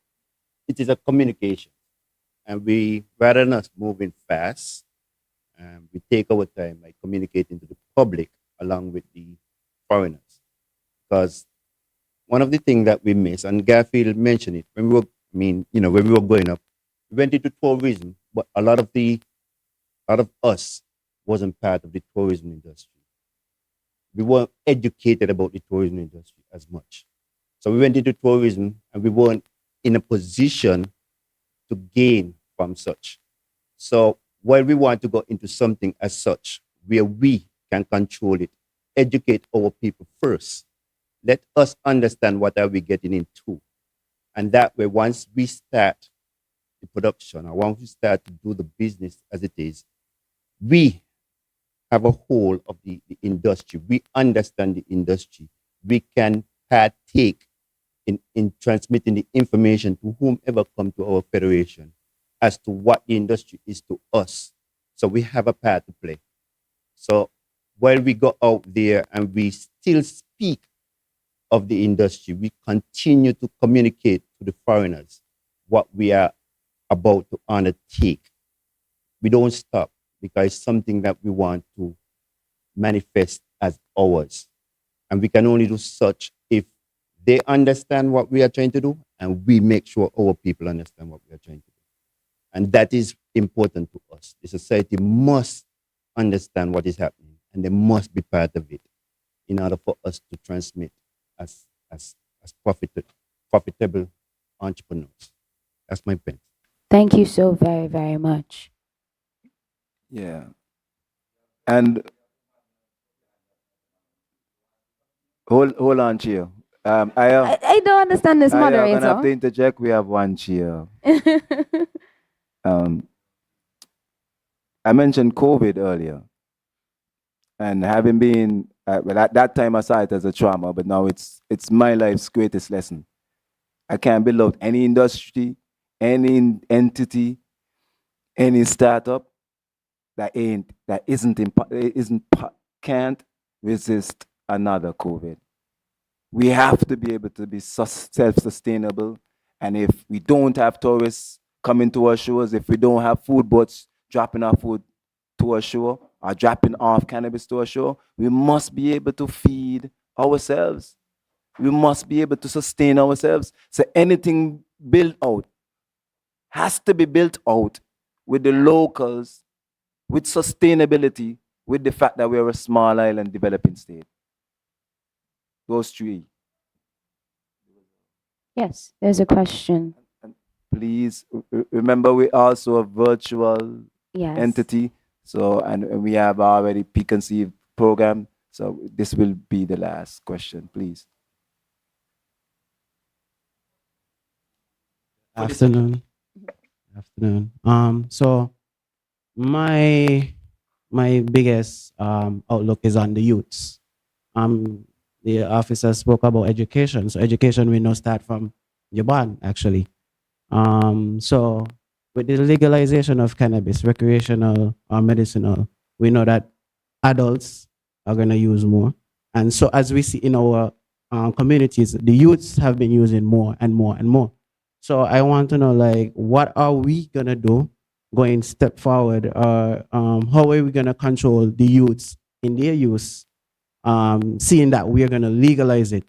it is a communication, and we, rather than us moving fast, we take our time by communicating to the public along with the foreigners, because one of the things that we miss, and Garfield mentioned it when we were, when we were growing up, we went into tourism, but a lot of us wasn't part of the tourism industry. We weren't educated about the tourism industry as much. So we went into tourism and we weren't in a position to gain from such. So while we want to go into something as such, where we can control it, educate our people first, let us understand what are we getting into. And that way, once we start the production, or once we start to do the business as it is, we have a whole of the industry. We understand the industry. We can partake in transmitting the information to whomever come to our federation as to what the industry is to us. So we have a part to play. So while we go out there and we still speak of the industry, we continue to communicate to the foreigners what we are about to undertake. We don't stop, because it's something that we want to manifest as ours. And we can only do such if they understand what we are trying to do, and we make sure our people understand what we are trying to do. And that is important to us. The society must understand what is happening, and they must be part of it in order for us to transmit as profitable entrepreneurs. That's my point. Thank you so very, very much. Yeah. And hold on, Chia. I don't understand this I'm gonna have to moderator. interject. We have one Chia. I mentioned COVID earlier, and having been well, at that time I saw it as a trauma, but now it's my life's greatest lesson. I can't build out any industry, any entity, any startup can't resist another COVID. We have to be able to be self-sustainable, and if we don't have tourists coming to our shores, if we don't have food boats dropping our food to our shore or dropping off cannabis to our shore, we must be able to feed ourselves. We must be able to sustain ourselves. So anything built out has to be built out with the locals, with sustainability, with the fact that we are a small island developing state. Those three. Yes, there's a question. Please remember, we're also a virtual Yes. entity. So, and we have already preconceived program. So this will be the last question, please. Afternoon. So my biggest outlook is on the youths. The officer spoke about education. So education we know start from Japan actually. So with the legalization of cannabis, recreational or medicinal, we know that adults are going to use more. And so as we see in our communities, the youths have been using more and more and more. So I want to know, like, what are we going to do going step forward? How are we going to control the youths in their use seeing that we are going to legalize it,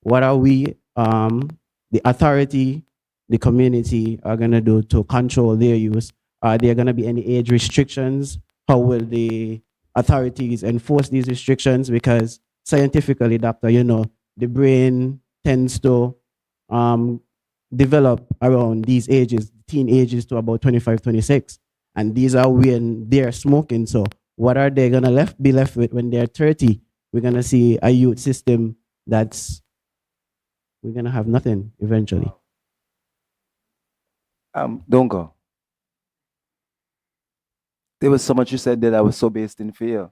what are we, the authority, the community are going to do to control their use? Are there going to be any age restrictions? How will the authorities enforce these restrictions? Because scientifically, doctor, you know, the brain tends to develop around these ages, teen ages to about 25, 26. And these are when they're smoking. So what are they going to be left with when they're 30? We're going to see a youth system we're going to have nothing eventually. Don't go. There was so much you said that I was so based in fear.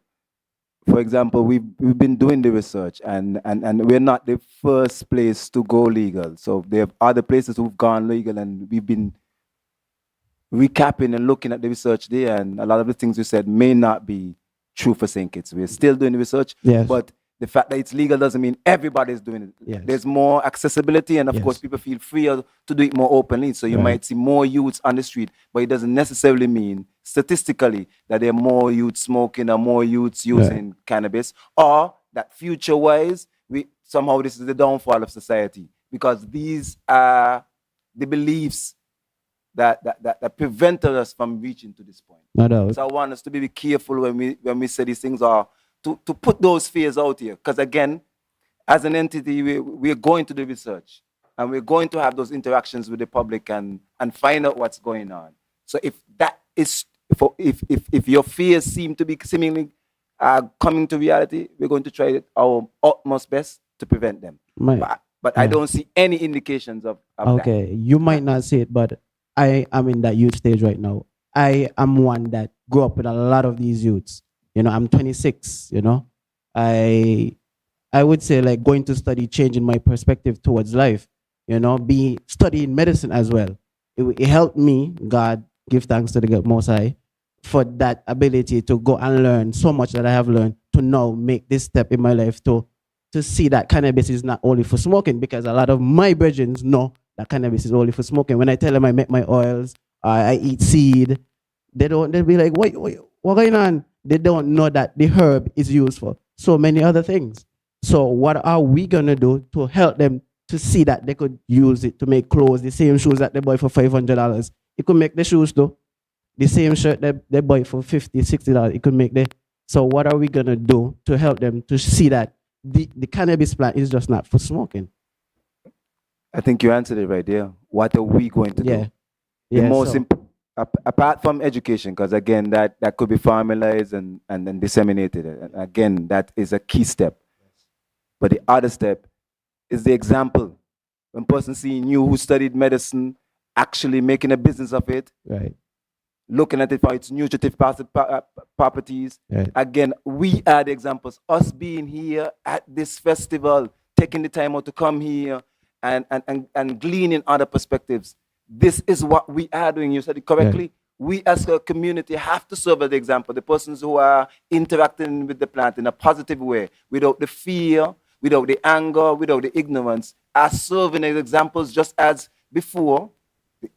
For example, we've been doing the research, and we're not the first place to go legal. So there are other places who've gone legal, and we've been recapping and looking at the research there, and a lot of the things you said may not be true for St. Kitts. We're still doing the research, yes, but the fact that it's legal doesn't mean everybody's doing it. Yes. There's more accessibility, and of Yes. course, people feel freer to do it more openly. So you Right. might see more youths on the street, but it doesn't necessarily mean statistically that there are more youths smoking or more youths using cannabis, or that future-wise, somehow this is the downfall of society, because these are the beliefs that prevented us from reaching to this point. No doubt. So I want us to be careful when we say these things, or to put those fears out here. Because again, as an entity, we're going to do research, and we're going to have those interactions with the public and find out what's going on. So if that is, if your fears seem to be seemingly coming to reality, we're going to try our utmost best to prevent them. But I don't see any indications of that. Okay, you might not see it, but I am in that youth stage right now. I am one that grew up with a lot of these youths. You know, I'm 26, you know. I would say like going to study, changing my perspective towards life, you know, studying medicine as well. It helped me, God, give thanks to the Most High, for that ability to go and learn so much that I have learned to now make this step in my life to see that cannabis is not only for smoking, because a lot of my brethren know that cannabis is only for smoking. When I tell them I make my oils, I eat seed, they'll be like, what going on? They don't know that the herb is used for so many other things. So what are we gonna do to help them to see that they could use it to make clothes, the same shoes that they buy for $500? It could make the shoes too. The same shirt they buy for $50, $60, it could make the. So what are we gonna do to help them to see that the cannabis plant is just not for smoking? I think you answered it right there. What are we going to do? Yeah, The most so- apart from education, because again, that could be formalized and then disseminated. And again, that is a key step. But the other step is the example. When person seeing you who studied medicine actually making a business of it, right, looking at it for its nutritive properties. Right. Again, we are the examples. Us being here at this festival, taking the time out to come here and gleaning other perspectives. This is what we are doing. You said it correctly. Right. We as a community have to serve as the example. The persons who are interacting with the plant in a positive way, without the fear, without the anger, without the ignorance, are serving as examples, just as before.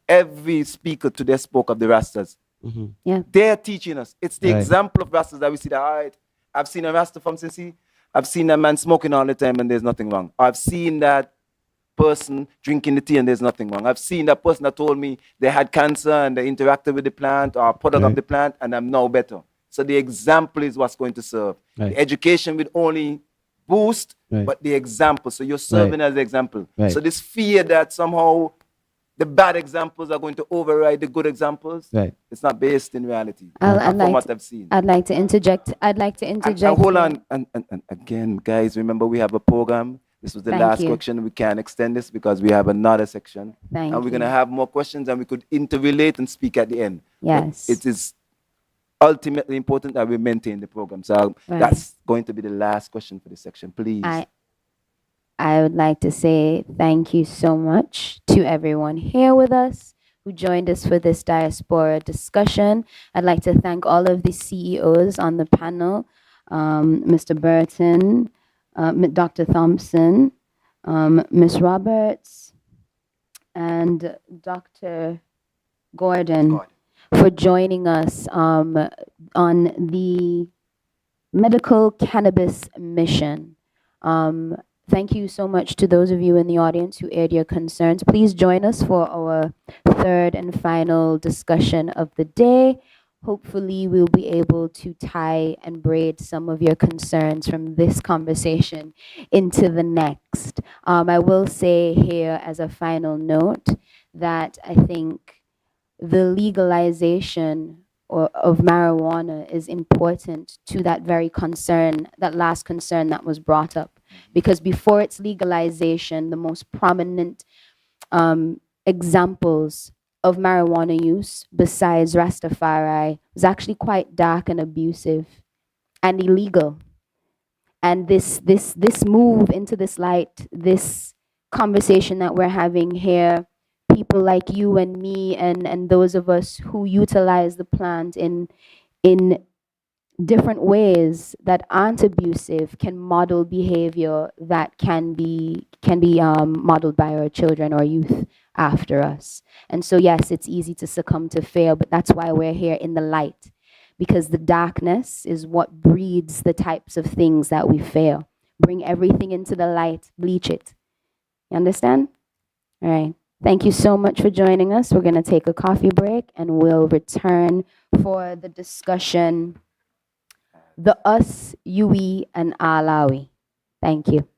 Every speaker today spoke of the Rastas. Mm-hmm. Yeah. They're teaching us. It's the Right. example of Rastas that we see that, all right, I've seen a Rasta from Cincy. I've seen a man smoking all the time and there's nothing wrong. I've seen that person drinking the tea and there's nothing wrong. I've seen that person that told me they had cancer and they interacted with the plant or a product of Right. the plant and I'm now better. So the example is what's going to serve. Right. The education will only boost, Right. but the example. So you're serving as the example. Right. So this fear that somehow the bad examples are going to override the good examples, Right. it's not based in reality. I'd from like what to- I've seen. I'd like to interject. I'd like to interject. And hold here. on, and again, guys, remember we have a program. This was the Thank last you. question. We can't extend this because we have another section. Thank and we're going to you. have more questions and we could interrelate and speak at the end. But Yes. it is ultimately important that we maintain the program. So Right. that's going to be the last question for this section. Please. I would like to say thank you so much to everyone here with us who joined us for this Diaspora discussion. I'd like to thank all of the CEOs on the panel, Mr. Burton, Dr. Thompson, Ms. Roberts, and Dr. Gordon for joining us on the medical cannabis mission. Thank you so much to those of you in the audience who aired your concerns. Please join us for our third and final discussion of the day. Hopefully, we'll be able to tie and braid some of your concerns from this conversation into the next. I will say here as a final note that I think the legalization of marijuana is important to that very concern, that last concern that was brought up. Because before its legalization, the most prominent examples of marijuana use, besides Rastafari, was actually quite dark and abusive and illegal. And this move into this light, this conversation that we're having here, people like you and me and those of us who utilize the plant in different ways that aren't abusive can model behavior that can be modeled by our children or youth after us. And so yes, it's easy to succumb to fear, but that's why we're here in the light, because the darkness is what breeds the types of things that we fear. Bring everything into the light, bleach it. You understand? All right. Thank you so much for joining us. We're going to take a coffee break and we'll return for the discussion, the us, you, we, and Alawi. Thank you.